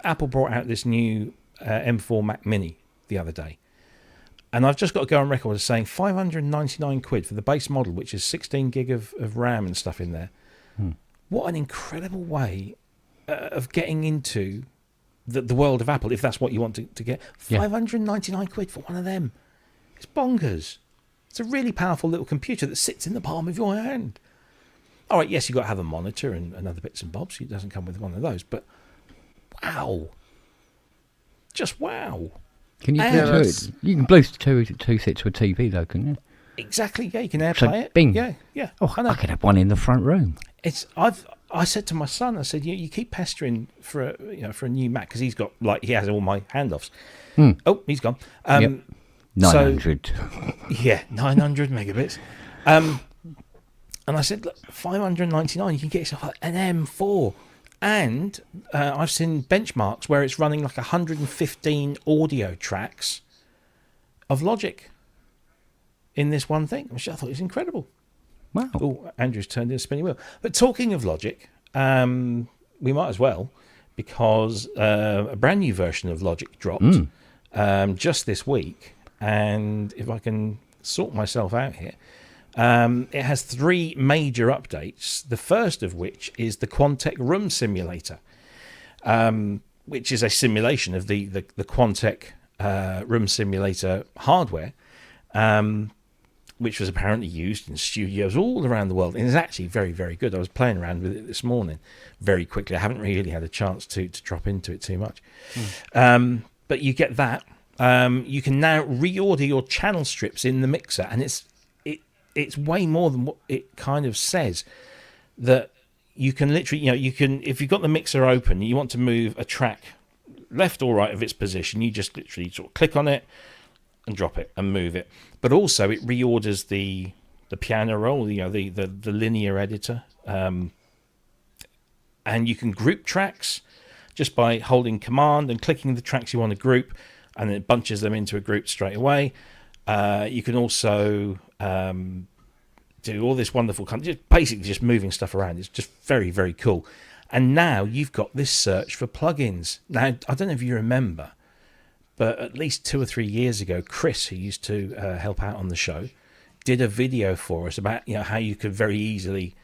Apple brought out this new M4 Mac Mini the other day. And I've just got to go on record as saying 599 quid for the base model, which is 16 gig of RAM and stuff in there. What an incredible way of getting into the world of Apple, if that's what you want to get. 599 quid for one of them. It's bonkers. It's a really powerful little computer that sits in the palm of your hand. All right, yes, you've got to have a monitor and other bits and bobs. It doesn't come with one of those, but wow. Just wow. Can you Bluetooth it? You can Bluetooth it to a TV, though, can you? Exactly, yeah, you can AirPlay it. Bing. Yeah. Oh, I could have one in the front room. I said to my son, I said, you keep pestering for a new Mac, because he has all my handoffs. Oh, he's gone. 900. So, 900 megabits. And I said, look, 599, you can get yourself an M4. And I've seen benchmarks where it's running like 115 audio tracks of Logic in this one thing, which I thought was incredible. Wow. Oh, Andrew's turned in a spinning wheel. But talking of Logic, we might as well, because a brand new version of Logic dropped just this week. And if I can sort myself out here, it has 3 major updates, the first of which is the Quantec Room Simulator, which is a simulation of the Quantec Room Simulator hardware, which was apparently used in studios all around the world. And it's actually very, very good. I was playing around with it this morning very quickly. I haven't really had a chance to drop into it too much. But you get that. You can now reorder your channel strips in the mixer, and it's way more than what it kind of says. That you can literally, if you've got the mixer open and you want to move a track left or right of its position, you just literally sort of click on it and drop it and move it. But also it reorders the piano roll, the linear editor, and you can group tracks just by holding Command and clicking the tracks you want to group, and it bunches them into a group straight away. You can also do all this wonderful kind of basically just moving stuff around. It's just very, very cool. And now you've got this search for plugins. Now, I don't know if you remember, but at least 2 or 3 years ago, Chris, who used to help out on the show, did a video for us about how you could very easily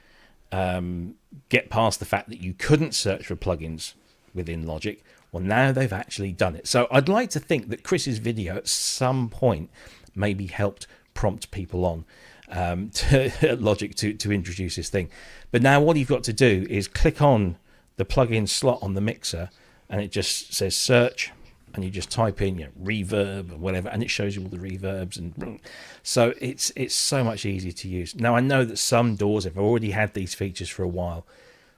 get past the fact that you couldn't search for plugins within Logic. Well, now they've actually done it. So I'd like to think that Chris's video at some point maybe helped prompt people on to Logic to introduce this thing. But now what you've got to do is click on the plugin slot on the mixer, and it just says search, and you just type in reverb or whatever, and it shows you all the reverbs. And so it's so much easier to use. Now, I know that some DAWs have already had these features for a while,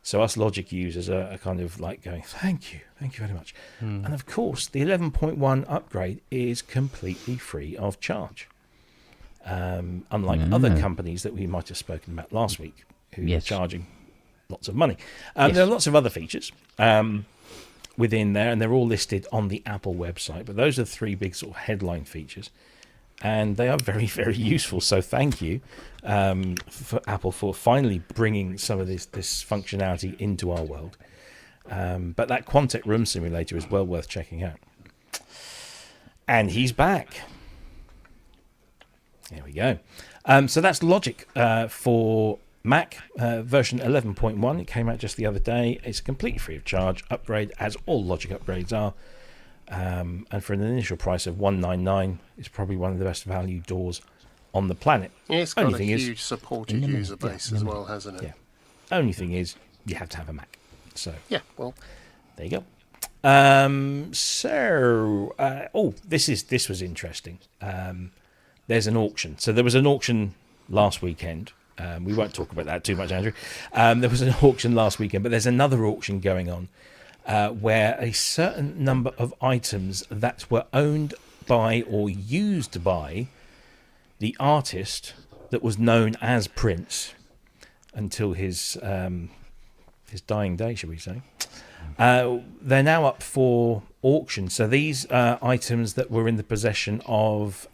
so us Logic users are kind of like going, thank you very much. And of course, the 11.1 upgrade is completely free of charge. Unlike other companies that we might have spoken about last week, who are charging lots of money. There are lots of other features within there, and they're all listed on the Apple website. But those are 3 big sort of headline features, and they are very, very useful. So thank you for Apple for finally bringing some of this functionality into our world. But that Quantec Room Simulator is well worth checking out. And he's back. There we go. So that's Logic for Mac version 11.1. It came out just the other day. It's completely free of charge upgrade, as all Logic upgrades are. And for an initial price of $199, it's probably one of the best value DAWs on the planet. Yeah, it's got a huge supported user base as well, hasn't it? Yeah. Only thing is, you have to have a Mac. So yeah, well, there you go. This was interesting. There's an auction. So there was an auction last weekend. We won't talk about that too much, Andrew. There was an auction last weekend, but there's another auction going on where a certain number of items that were owned by or used by the artist that was known as Prince until his dying day, shall we say. They're now up for auction. So these items that were in the possession of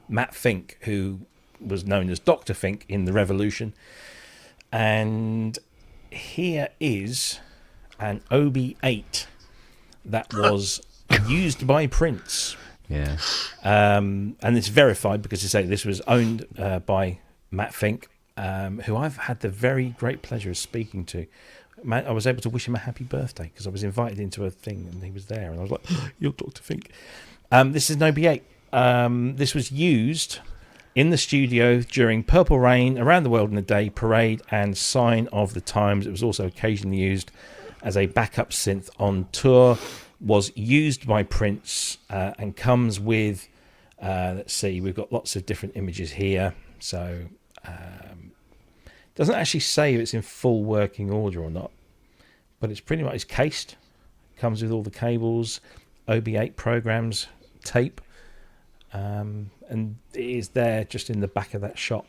Matt Fink, who was known as Dr. Fink in the Revolution, And here is an OB8 that was used by Prince. Yeah. And it's verified because they say this was owned by Matt Fink, who I've had the very great pleasure of speaking to. Matt, I was able to wish him a happy birthday because I was invited into a thing and he was there. And I was like, you're Dr. Fink. This is an OB8. This was used in the studio during Purple Rain, Around the World in a Day, Parade, and Sign of the Times. It was also occasionally used as a backup synth on tour, was used by Prince, and comes with, let's see, we've got lots of different images here. So, doesn't actually say if it's in full working order or not, but it's pretty much cased. Comes with all the cables, OB8 programs, tape. And it is there just in the back of that shot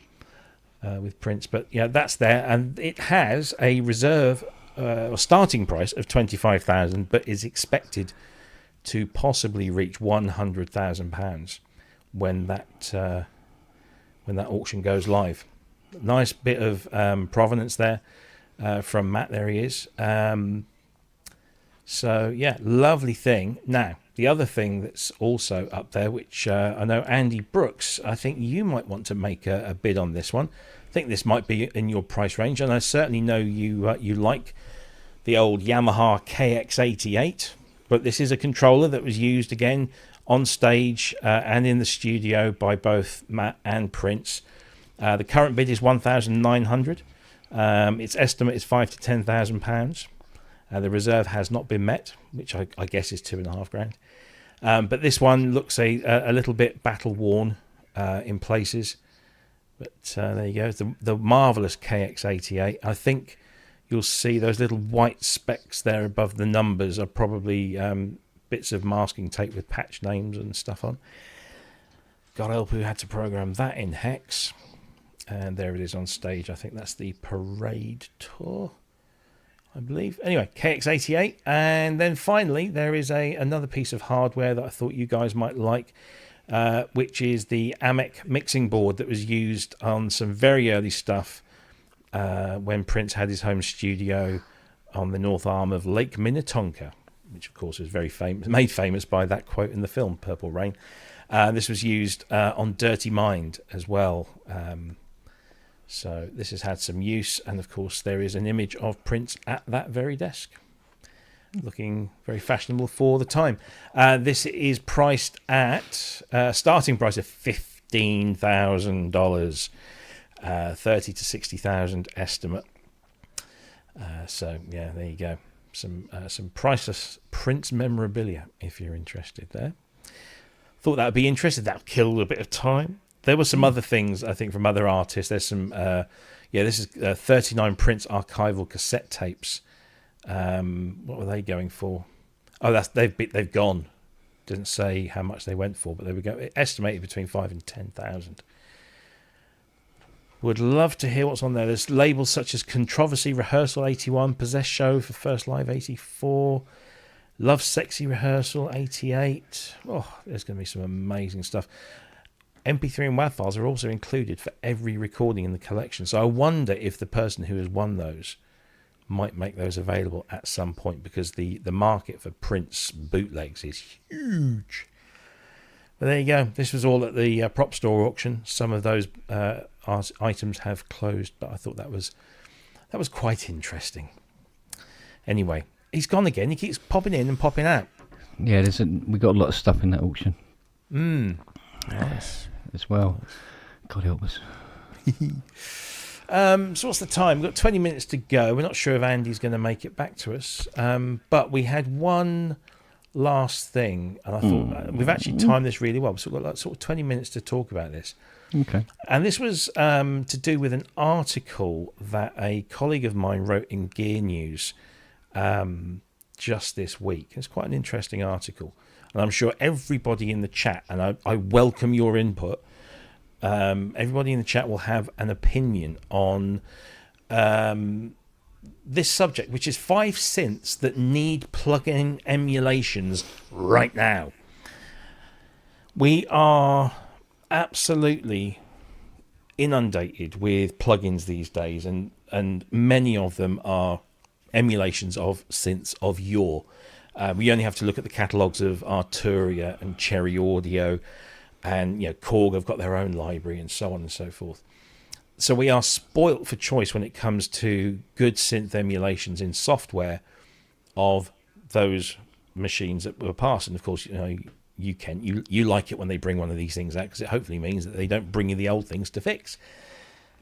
with Prince. But yeah, that's there, and it has a reserve or starting price of £25,000, but is expected to possibly reach £100,000 when that auction goes live. Nice bit of provenance there from Matt. There he is. So yeah, lovely thing. Now, the other thing that's also up there, which I know Andy Brooks, I think you might want to make a bid on this one. I think this might be in your price range, and I certainly know you like the old Yamaha KX88, but this is a controller that was used again on stage and in the studio by both Matt and Prince. The current bid is £1,900. Its estimate is £5,000 to £10,000. The reserve has not been met, which I guess is £2,500. But this one looks a little bit battle worn in places. But there you go. The marvellous KX88. I think you'll see those little white specks there above the numbers are probably bits of masking tape with patch names and stuff on. God help who had to program that in Hex. And there it is on stage. I think that's the Parade Tour, I believe. Anyway, KX88. And then finally, there is another piece of hardware that I thought you guys might like, which is the Amec mixing board that was used on some very early stuff when Prince had his home studio on the North Arm of Lake Minnetonka, which of course was very famous, made famous by that quote in the film Purple Rain. This was used on Dirty Mind as well. So this has had some use, and of course there is an image of Prince at that very desk, looking very fashionable for the time. This is priced at starting price of $15,000, 30 to 60,000 estimate. So yeah, there you go. Some priceless Prince memorabilia if you're interested there. Thought that would be interesting. That would kill a bit of time. There were some other things, I think, from other artists. There's some, this is 39 Prince archival cassette tapes. What were they going for? Oh, they've gone. Didn't say how much they went for, but there we go. Estimated between 5,000 and 10,000. Would love to hear what's on there. There's labels such as Controversy Rehearsal 81, Possess Show for First Live 84, Love Sexy Rehearsal 88. Oh, there's going to be some amazing stuff. MP3 and WAV files are also included for every recording in the collection. So I wonder if the person who has won those might make those available at some point, because the market for Prince bootlegs is huge. But there you go. This was all at the prop store auction. Some of those items have closed, but I thought that was quite interesting. Anyway, he's gone again. He keeps popping in and popping out. Yeah, we got a lot of stuff in that auction. Nice. As well. God help us. So what's the time? We've got 20 minutes to go. We're not sure if Andy's going to make it back to us. But we had one last thing, and I thought we've actually timed this really well. So we've got sort of 20 minutes to talk about this. Okay. And this was to do with an article that a colleague of mine wrote in Gear News just this week. It's quite an interesting article. And I'm sure everybody in the chat, and I welcome your input, everybody in the chat will have an opinion on this subject, which is 5 synths that need plug-in emulations right now. We are absolutely inundated with plugins these days, and and many of them are emulations of synths of yore. We only have to look at the catalogues of Arturia and Cherry Audio, and Korg have got their own library and so on and so forth. So we are spoilt for choice when it comes to good synth emulations in software of those machines that were passed. And of course, you like it when they bring one of these things out, because it hopefully means that they don't bring you the old things to fix.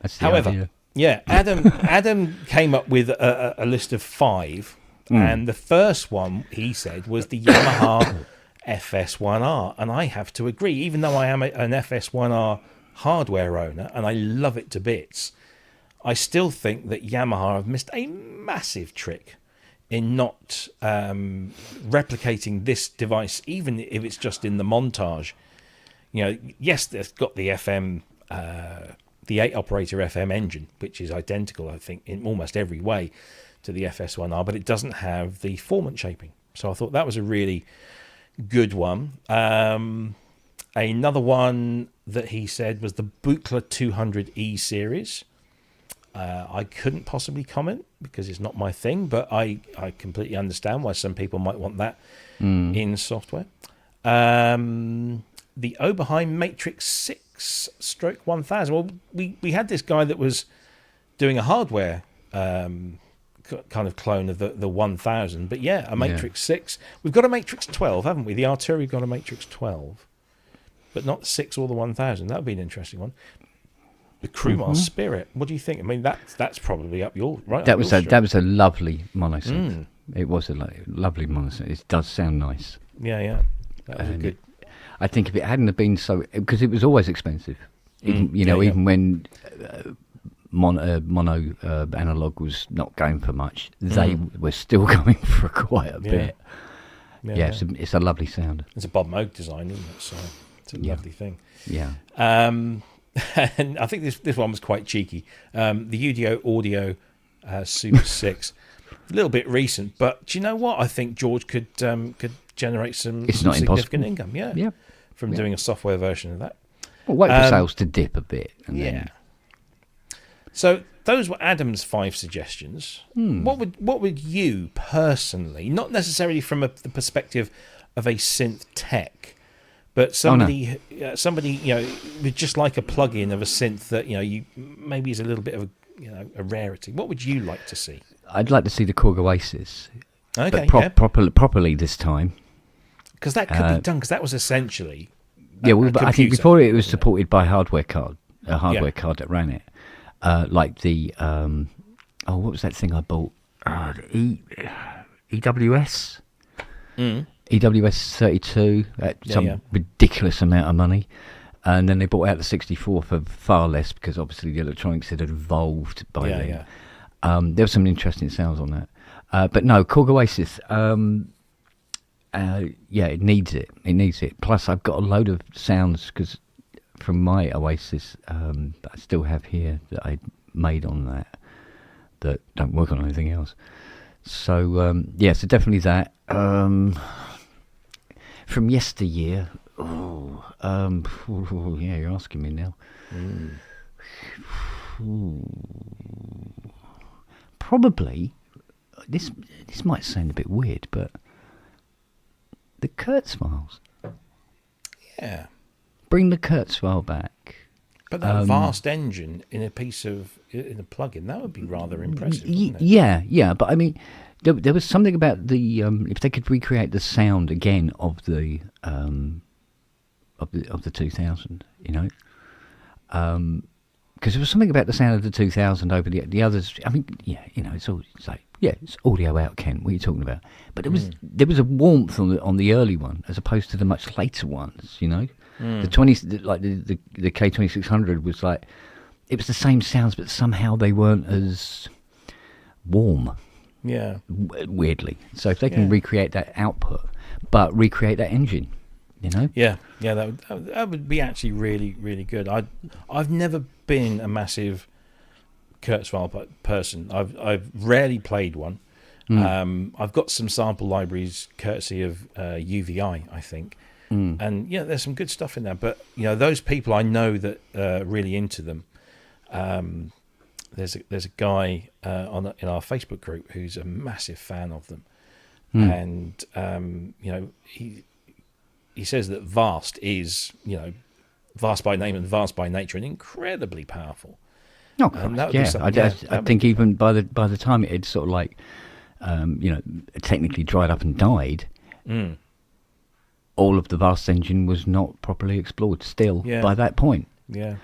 That's the However, idea. yeah, Adam came up with a list of 5, and the first one he said was the Yamaha FS1R, and I have to agree. Even though I am an FS1R hardware owner and I love it to bits, I still think that Yamaha have missed a massive trick in not replicating this device, even if it's just in the montage. Yes, they've got the FM, the 8-operator FM engine, which is identical, I think, in almost every way to the FS1R, but it doesn't have the formant shaping. So I thought that was a really good one. Another one that he said was the Buchla 200E series. I couldn't possibly comment because it's not my thing, but I completely understand why some people might want that in software. The Oberheim Matrix 6/1000. Well, we had this guy that was doing a hardware kind of clone of the 1000, but yeah, a Matrix 6. We've got a Matrix 12, haven't we? The Arturia got a Matrix 12, but not the 6 or the 1000. That would be an interesting one. The Crewmar Spirit. What do you think? I mean, that's probably up your right. That was a lovely monosynth. It was a lovely monosynth. It does sound nice. Yeah. That was good. I think if it hadn't have been so, because it was always expensive. Even when mono analog was not going for much, they were still going for quite a bit. Yeah, it's a lovely sound. It's a Bob Moog design, isn't it? So it's a lovely thing. Yeah. And I think this one was quite cheeky. The Udio Audio Super 6, a little bit recent, but do you know what? I think George could generate some significant income. Yeah. From doing a software version of that. Well, wait for sales to dip a bit. And then... So those were Adam's 5 suggestions. What would you personally, not necessarily from the perspective of a synth tech, but somebody with just like a plug-in of a synth that you maybe is a little bit of a rarity. What would you like to see? I'd like to see the Korg Oasis, okay, but properly this time. Because that could be done. Because that was essentially but I think before it was supported by a hardware card that ran it, like the what was that thing I bought? EWS. EWS 32 at some ridiculous amount of money, and then they bought out the 64 for far less because obviously the electronics had evolved by then. There were some interesting sounds on that, but no, Korg Oasis. It needs it. Plus, I've got a load of sounds from my Oasis that I still have here that I made on that don't work on anything else. So so definitely that. From yesteryear, you're asking me now. Probably, this might sound a bit weird, but the Kurzweils. Yeah. Bring the Kurzweil back. But that vast engine in a plug-in, that would be rather impressive, wouldn't it? Yeah, but I mean, there was something about the if they could recreate the sound again of the 2000, because there was something about the sound of the 2000 over the others. I mean, it's audio out, Ken. What are you talking about? But there was a warmth on the early one as opposed to the much later ones. The the K2600 was like, it was the same sounds, but somehow they weren't as warm. Yeah. Weirdly. So if they can recreate that output, but recreate that engine, Yeah, that would be actually really, really good. I've never been a massive Kurzweil person. I've rarely played one. I've got some sample libraries courtesy of UVI, I think. And there's some good stuff in there. But those people I know that are really into them there's a guy in our Facebook group who's a massive fan of them, and he says that Vast is Vast by name and Vast by nature and incredibly powerful. Oh, And that would yeah. be something- I think even by the time it had sort of like, technically dried up and died, all of the Vast engine was not properly explored still by that point. Yeah.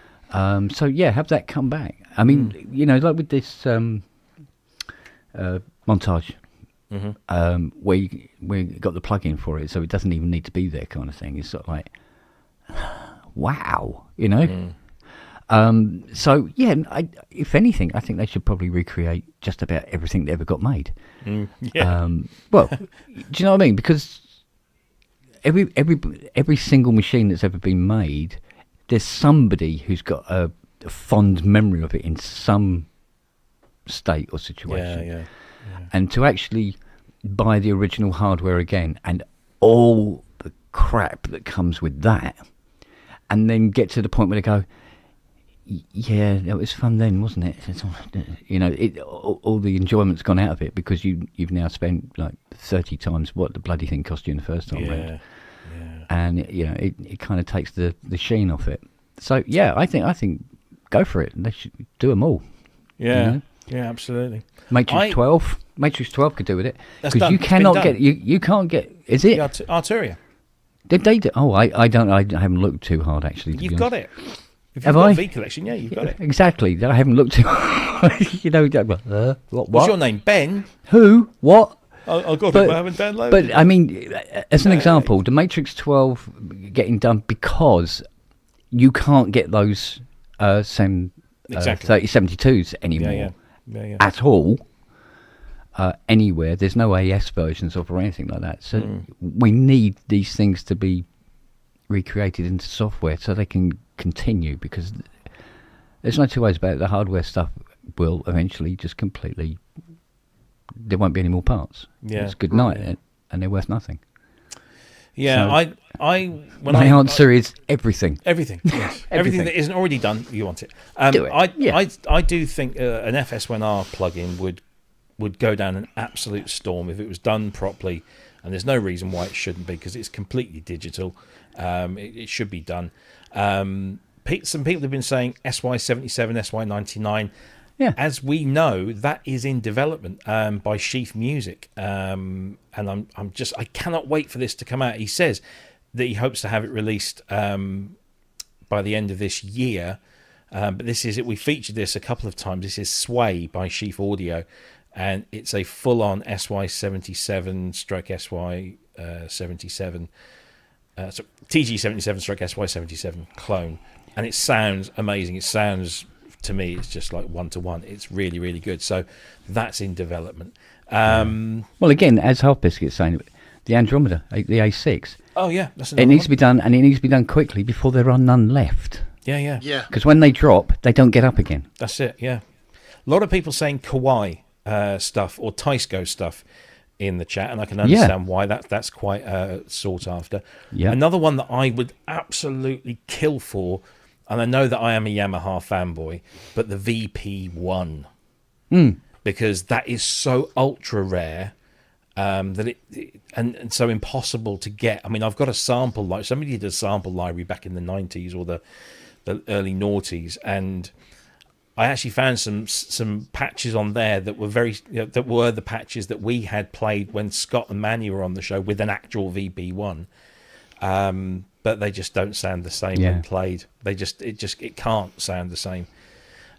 So yeah, have that come back. I mean, like with this montage, where we got the plug-in for it, so it doesn't even need to be there, kind of thing. It's sort of like, wow, So yeah, if anything, I think they should probably recreate just about everything that ever got made. Yeah. Well, do you know what I mean? Because every single machine that's ever been made, there's somebody who's got a fond memory of it in some state or situation. Yeah. And to actually buy the original hardware again and all the crap that comes with that, and then get to the point where they go, yeah, it was fun then, wasn't it? All the enjoyment's gone out of it because you've now spent like 30 times what the bloody thing cost you in the first time round. And it kind of takes the sheen off it. So yeah, I think go for it. They should do them all. Yeah, absolutely. Matrix 12 could do with it That's because done. you It's cannot been done. get you can't get. Is it? The Arturia. Did they do? Oh, I don't. I haven't looked too hard actually. You've got it. If you've Have got I? a V collection, yeah, you've got it. Exactly. I haven't looked too hard. What? What's your name? Ben? Who? What? I got it, but I haven't downloaded But it. I mean, as an example, the Matrix 12 getting done because you can't get those same Exactly. 3072s anymore Yeah. at all anywhere. There's no AS versions of or anything like that. So we need these things to be recreated into software so they can continue, because there's no two ways about it. The hardware stuff will eventually just completely, there won't be any more parts. Yeah. It's good night, and they're worth nothing. Yeah, So my answer is everything. Everything, yes. Everything that isn't already done, you want it. Do it, I do think an FS1R plugin would go down an absolute storm if it was done properly, and there's no reason why it shouldn't be, because it's completely digital. It should be done. Some people have been saying SY77, SY99. Yeah. As we know, that is in development by Sheaf Music, and I cannot wait for this to come out. He says that he hopes to have it released by the end of this year, but this is it. We featured this a couple of times. This is Sway by Sheaf Audio, and it's a full-on SY77 stroke SY77. So TG77 stroke SY77 clone, and it sounds amazing. It sounds, to me, it's just like one-to-one. It's really, really good. So that's in development. Well, again, as Half Biscuit's saying, the Andromeda, the A6. Oh yeah, that's It needs to be done, and it needs to be done quickly before there are none left. Yeah. Because when they drop, they don't get up again. That's it. Yeah, a lot of people saying Kawaii stuff or Taisco stuff in the chat, and I can understand why that's quite sought after. Yeah. Another one that I would absolutely kill for, and I know that I am a Yamaha fanboy, but the VP1, because that is so ultra rare that it and so impossible to get. I mean, I've got a sample, like somebody did a sample library back in the 90s or the early noughties, and I actually found some patches on there that were that were the patches that we had played when Scott and Manny were on the show with an actual VP1, but they just don't sound the same when played. It can't sound the same.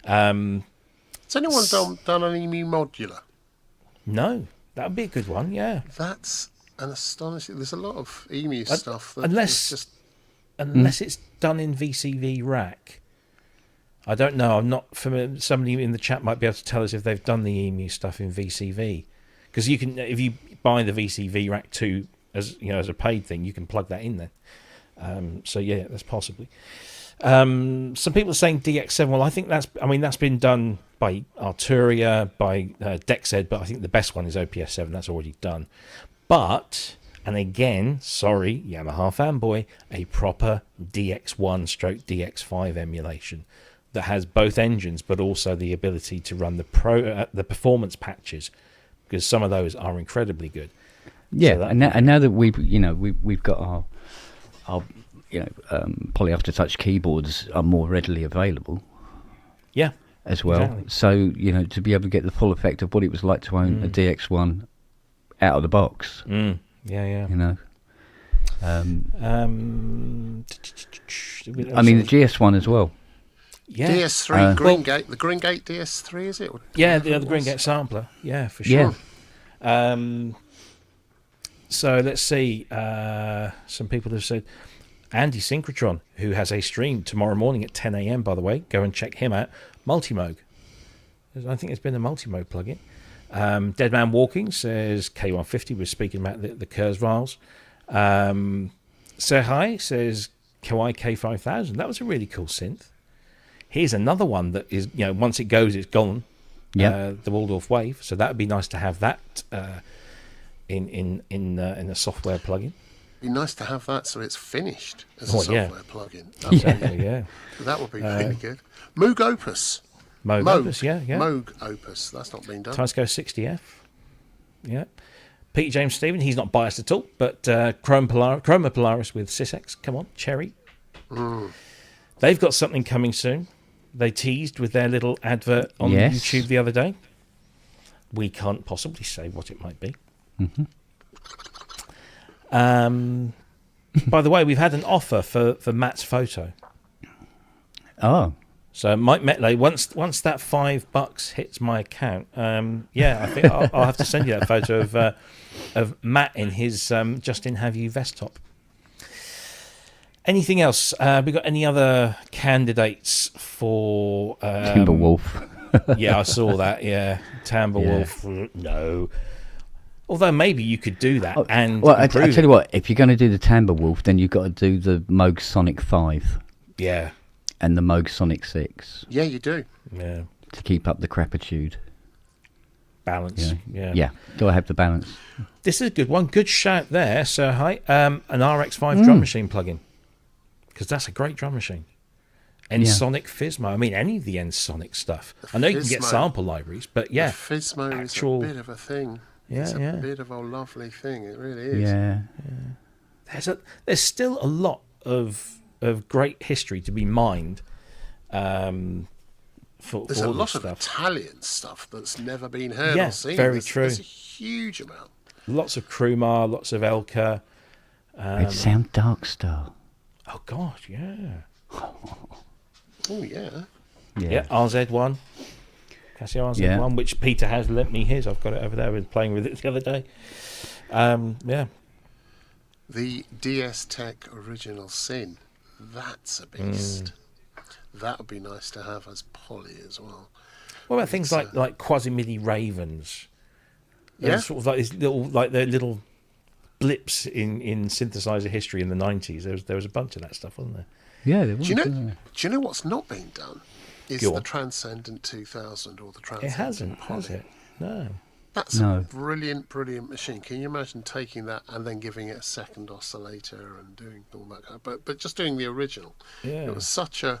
Has anyone done an EMU modular? No, that would be a good one. Yeah, That's an astonishing. There's a lot of EMU stuff that unless it's done in VCV rack. I don't know. I'm not familiar. Somebody in the chat might be able to tell us if they've done the EMU stuff in VCV, because you can, if you buy the VCV rack 2 as a paid thing, you can plug that in there. So yeah, that's possibly. Some people are saying DX7. Well, I think that's been done by Arturia, by Dexed, but I think the best one is OPS7. That's already done. But, and again, sorry, Yamaha fanboy, a proper DX1 stroke DX5 emulation that has both engines, but also the ability to run the performance patches, because some of those are incredibly good. Yeah, So and now that we've got our Poly Aftertouch keyboards are more readily available. Yeah, as well. exactly. So to be able to get the full effect of what it was like to own a DX1 out of the box. Yeah. I mean, the the GS1 as well. yeah. DS3 Greengate, the Greengate DS3, is it? Yeah, the other Greengate sampler. Yeah, for sure. Yeah. So let's see. Some people have said Andy Synchrotron, who has a stream tomorrow morning at 10 a.m. By the way, go and check him out. Multimode. I think it's been a multimode plugin. Deadman Walking says K150. We're speaking about the Kurzweils. Serhai says Kawaii K5000. That was a really cool synth. Here's another one that is, once it goes, it's gone. Yeah. The Waldorf Wave. So that would be nice to have that in a software plugin. Be nice to have that so it's finished as a software plugin. Yeah. That would be really good. Moog Opus. Moog Opus, yeah. Moog Opus. That's not been done. Timescale 60F. Yeah. Peter James Stephen, he's not biased at all, but Chroma Polaris with SysX. Come on, Cherry. They've got something coming soon. They teased with their little advert on YouTube the other day. We can't possibly say what it might be. Mm-hmm. By the way, we've had an offer for Matt's photo. Oh. So Mike Metley, once that $5 hits my account, I think I'll have to send you that photo of Matt in his Justin Have You vest top. Anything else? We got any other candidates for Timberwolf? Yeah, I saw that. Yeah, Timberwolf. No. Although maybe you could do that and I tell you what, if you're going to do the Timberwolf, then you've got to do the Moog Sonic 5. Yeah. And the Moog Sonic 6. Yeah, you do. Yeah. To keep up the crapitude. Balance. Yeah. Do I have the balance? This is a good one. Good shout there, Sir. Hi. An RX5 drum machine plugin. Because that's a great drum machine. Ensonic Physmo. I mean, any of the Ensonic stuff. I know you can get sample libraries, but The Physmo is a bit of a thing. It's a bit of a lovely thing. It really is. Yeah. There's still a lot of great history to be mined. There's a lot of Italian stuff that's never been heard or seen. Very true. There's a huge amount. Lots of Krumar, lots of Elka. Red Sound Darkstar. Oh gosh, yeah. Oh yeah. Yeah, RZ1. Casio RZ1, which Peter has lent me his. I've got it over there. I was playing with it the other day. The DS Tech Original Sin. That's a beast. That would be nice to have as Poly as well. What about things like Quasi-MIDI Ravens? Yeah. Sort of like these little blips in synthesizer history in the 90s. There was a bunch of that stuff, wasn't there? Yeah, there was. Do you know what's not been done? Is the Transcendent 2000 or the Transcendent It hasn't, Poly. has it? No. That's a brilliant, brilliant machine. Can you imagine taking that and then giving it a second oscillator and doing all that kind of, but just doing the original? Yeah. It was such a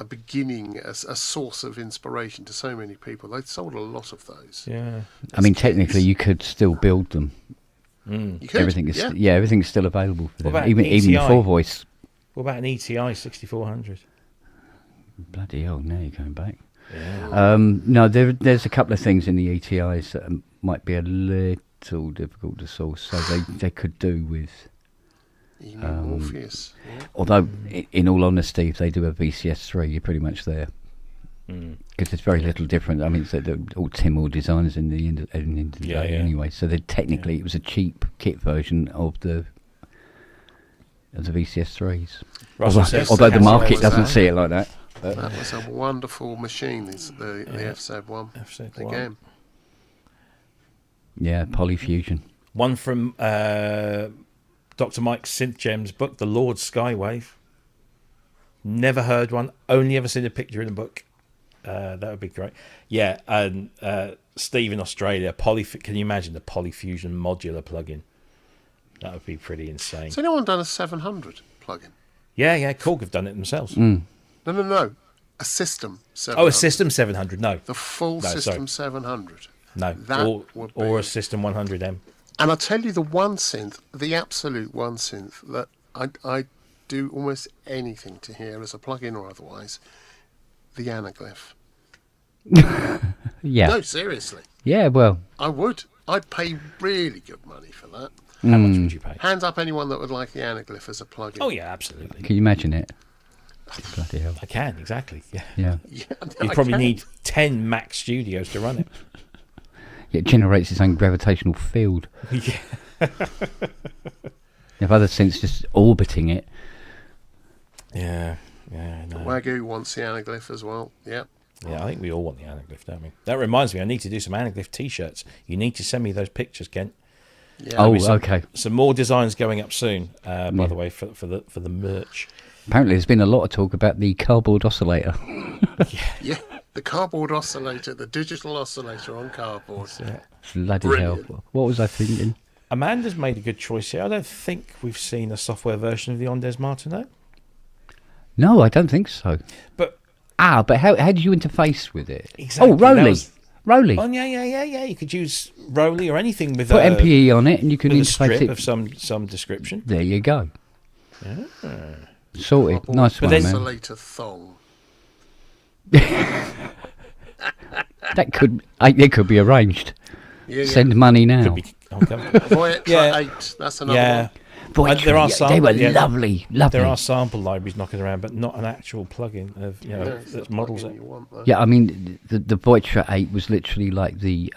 beginning, a source of inspiration to so many people. They sold a lot of those. Yeah. I mean, technically, you could still build them. You could. Everything is everything's still available for them. about Even ETI? the 4-voice. What about an ETI 6400? Bloody hell! Now you're going back. Yeah. No, there's a couple of things in the ETIs that might be a little difficult to source. So they could do with. Morpheus. Yeah. Although, in all honesty, if they do a VCS3, you're pretty much there. Because there's very little different. I mean, they're all Timor designers in the end of the day anyway. So technically, it was a cheap kit version of the VCS3s. Although the market doesn't see it like that. That was a wonderful machine. The FZ1 again. Yeah, Polyfusion. One from Dr. Mike's Synth Gems book, The Lord Skywave. Never heard one. Only ever seen a picture in a book. That would be great. Yeah, and Steve in Australia, can you imagine the Polyfusion modular plugin? That would be pretty insane. Has anyone done a 700 plugin? Yeah, Korg have done it themselves. No. A System 700. Oh, a System 700, no. The full No, System sorry. 700. No, That would be... or a System 100M. And I'll tell you the one synth, the absolute one synth, that I do almost anything to hear as a plug-in or otherwise, the Anaglyph. Yeah. No, seriously. Yeah, well, I would. I'd pay really good money for that. How much would you pay? Hands up anyone that would like the Anaglyph as a plug-in. Oh, yeah, absolutely. can you imagine it? Bloody hell. I can, exactly. Yeah. Yeah. Yeah, You I probably can. need 10 Mac Studios to run it. It generates its own gravitational field. Yeah. If other synths just orbiting it. Yeah, no. Wagyu wants the Anaglyph as well. Yep. Yeah, I think we all want the Anaglyph, don't we? That reminds me, I need to do some Anaglyph T-shirts. You need to send me those pictures, Kent. Yeah. Oh, Some- okay. Some more designs going up soon, by the way, for the merch. Apparently, there's been a lot of talk about the cardboard oscillator. Yeah. The cardboard oscillator, the digital oscillator on cardboard. Bloody Brilliant. hell. What was I thinking? Amanda's made a good choice here. I don't think we've seen a software version of the Ondes Martineau. No, I don't think so. But But how did you interface with it? Exactly, Oh, that Roly. was- Roly. oh yeah. You could use Roly or anything with Put MPE on it and you can with a interface strip it. of some description. There you go. Sorted. Cardboard Nice one, there's- man. Oscillator thong. That could it could be arranged. Yeah, Send money now. Could be, okay. Voyager Yeah. 8. That's another Yeah. one. Boy, there are they some- were yeah. lovely. There are sample libraries knocking around, but not an actual plugin of No, it's that the models plug-in it. you want, though. Yeah, I mean the Voitra 8 was literally like the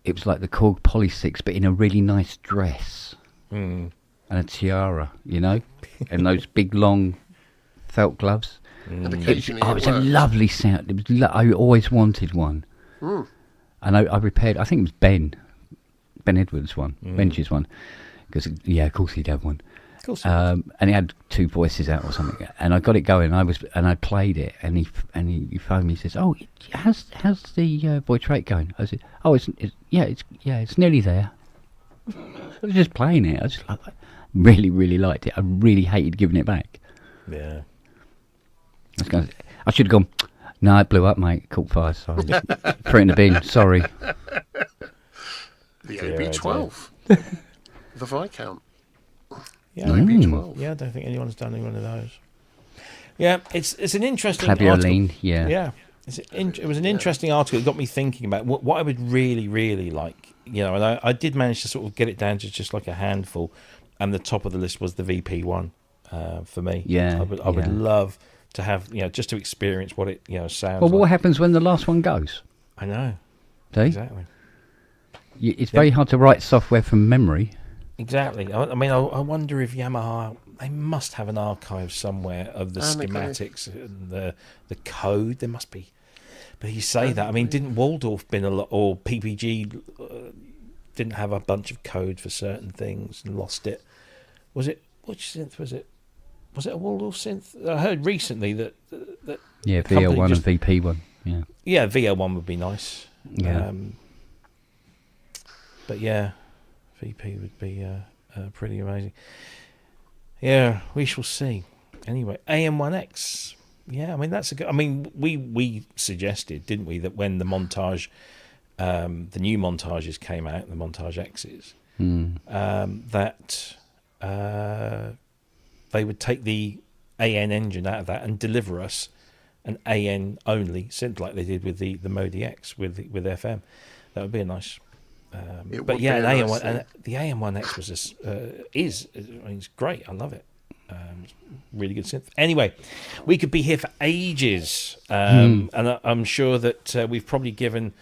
it was like the Korg Poly 6, but in a really nice dress and a tiara, and those big long felt gloves. And occasionally It it was a works. lovely sound. It was I always wanted one, and I repaired. I think it was Ben Edwards' one, Bench's one, because of course he'd have one. Of course. And he had two voices out or something, and I got it going. I played it, and he phoned me. He says, "Oh, how's the voice rate going?" I said, "Oh, it's nearly there." I was just playing it. I really liked it. I really hated giving it back. Yeah. I should have gone. No, it blew up, mate. It caught fire. Sorry, threw it in the bin. Sorry. The Dear, OB12. The Viscount. Yeah. OB12. Yeah, I don't think anyone's done any one of those. Yeah, it's an interesting article. Clavioline, yeah. Yeah, it was an interesting article. It got me thinking about what I would really like, and I did manage to sort of get it down to just like a handful, and the top of the list was the VP1 for me. Yeah, I would love to have, just to experience what it, sounds Well, like. what happens when the last one goes? I know. See? Exactly. It's very hard to write software from memory. Exactly. I mean, I wonder if Yamaha, they must have an archive somewhere of the schematics and the code. There must be. But you say that. I mean, didn't Waldorf been a lot, or PPG didn't have a bunch of code for certain things and lost it? Was it, which synth was it? Was it a Waldorf synth? I heard recently that Yeah, the company VL1 just- and VP1. Yeah. Yeah, VL1 would be nice. Yeah. But yeah, VP would be pretty amazing. Yeah, we shall see. Anyway, AM1X. Yeah, I mean that's a good. I mean, we suggested, didn't we, that when the montage, the new montages came out, the Montage X's, that they would take the AN engine out of that and deliver us an AN only synth like they did with the Modi X with FM. That would be a nice. It But would yeah, be a an nice AM1, thing. and the AM1X was it's great. I love it. It's really good synth. Anyway, we could be here for ages, and I'm sure that we've probably given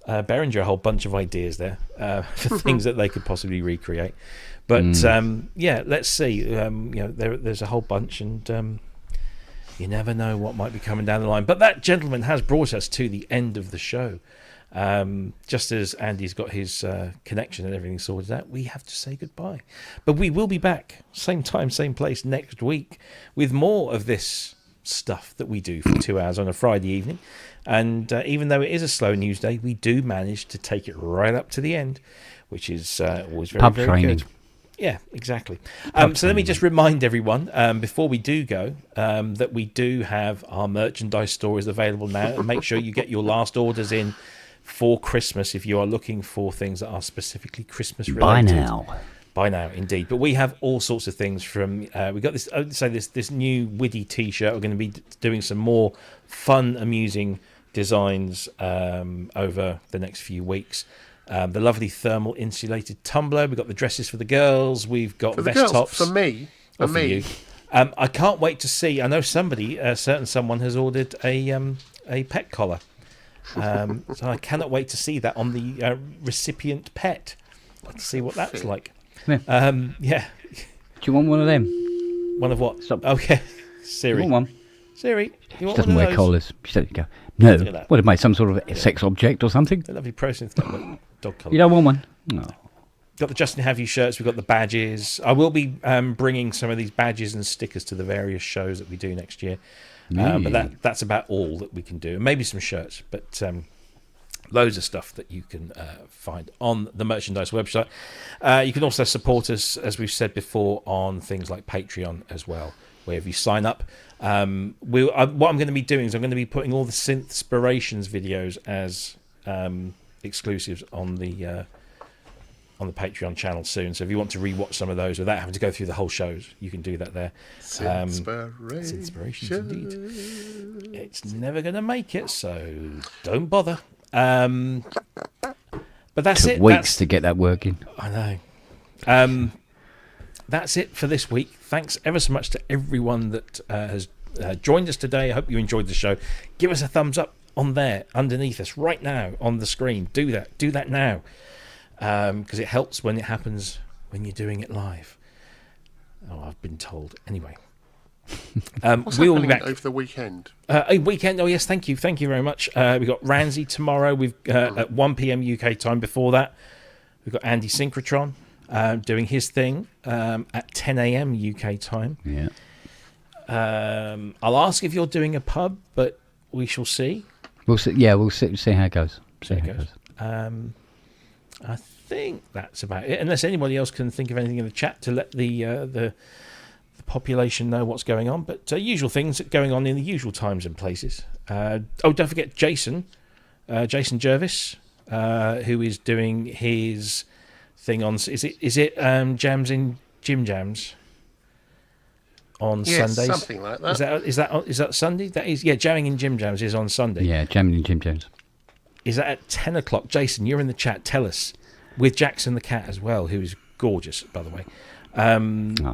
Behringer a whole bunch of ideas there for things that they could possibly recreate. But yeah, let's see. There's a whole bunch, and you never know what might be coming down the line. But that, gentleman, has brought us to the end of the show. Just as Andy's got his connection and everything sorted out, we have to say goodbye. But we will be back, same time, same place, next week with more of this stuff that we do for 2 hours on a Friday evening. And even though it is a slow news day, we do manage to take it right up to the end, which is always very, Pub very training. good. Yeah, exactly. So let me just remind everyone before we do go that we do have our merchandise stores available now. And make sure you get your last orders in for Christmas if you are looking for things that are specifically Christmas related. By now, indeed. But we have all sorts of things from. We got this. I would say this new Widdy T-shirt. We're going to be doing some more fun, amusing designs over the next few weeks. The lovely thermal insulated tumbler. We've got the dresses for the girls. We've got For the vest girls, tops for me, for you. I can't wait to see. I know somebody, someone has ordered a pet collar. So I cannot wait to see that on the recipient pet. Let's see what that's like. Yeah. Do you want one of them? One of what? Stop. Okay. Siri. You want one? Siri. You want She doesn't one of wear those? collars. She doesn't go. No. Look at that. What, it made some sort of sex object or something? The lovely Synth Network dog collar. You don't want one? No. Got the Justin Have You shirts. We've got the badges. I will be bringing some of these badges and stickers to the various shows that we do next year. But that's about all that we can do. Maybe some shirts, but loads of stuff that you can find on the merchandise website. You can also support us, as we've said before, on things like Patreon as well, where if you sign up, what I'm going to be doing is I'm going to be putting all the Synthspirations videos as exclusives on the Patreon channel soon. So if you want to rewatch some of those without having to go through the whole shows, you can do that there. Synthspirations indeed. It's never going to make it, so don't bother. But that's Took it. weeks to get that working. I know. That's it for this week. Thanks ever so much to everyone that has joined us today. I hope you enjoyed the show. Give us a thumbs up on there underneath us right now on the screen. Do that now, because it helps when it happens when you're doing it live. Oh, I've been told. Anyway. What's happening over the weekend? A weekend. Oh yes, thank you very much. We've got Ramsey tomorrow. We've at 1 p.m. UK time. Before that, we've got Andy Synchrotron doing his thing at 10 a.m. UK time. Yeah. I'll ask if you're doing a pub, but we shall see. We'll see. Yeah, we'll see how it goes. I think that's about it. Unless anybody else can think of anything in the chat to let the population know what's going on, but usual things going on in the usual times and places. Don't forget Jason Jervis, who is doing his thing on. Is it Jams in Gym Jams on Sundays? Something like that. Is that Sunday? That is, yeah. Jamming in Gym Jams is on Sunday. Yeah, jamming in Jim Jones. Is that at 10 o'clock? Jason, you're in the chat. Tell us, with Jackson the cat as well, who is gorgeous, by the way.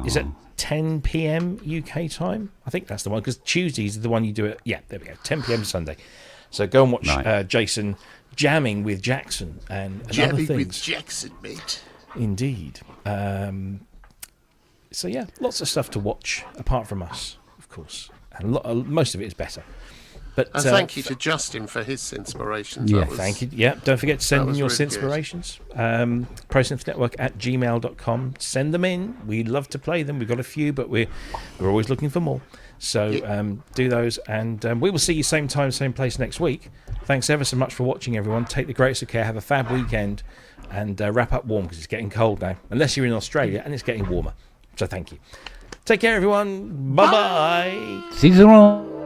Is it 10 p.m. UK time? I think that's the one, because Tuesdays is the one you do it. Yeah, there we go. 10 p.m. Sunday. So go and watch Jason jamming with Jackson and other things. Jamming with Jackson, mate. Indeed. So yeah, lots of stuff to watch apart from us, of course, and most of it is better. But and thank you to Justin for his inspirations. Yeah, thank you. Yeah, don't forget to send in your really inspirations. ProSynthNetwork@gmail.com. Send them in. We love to play them. We've got a few, but we're always looking for more. So do those, and we will see you same time, same place next week. Thanks ever so much for watching, everyone. Take the greatest of care. Have a fab weekend, and wrap up warm because it's getting cold now. Unless you're in Australia and it's getting warmer. So thank you. Take care, everyone. Bye bye. See you around.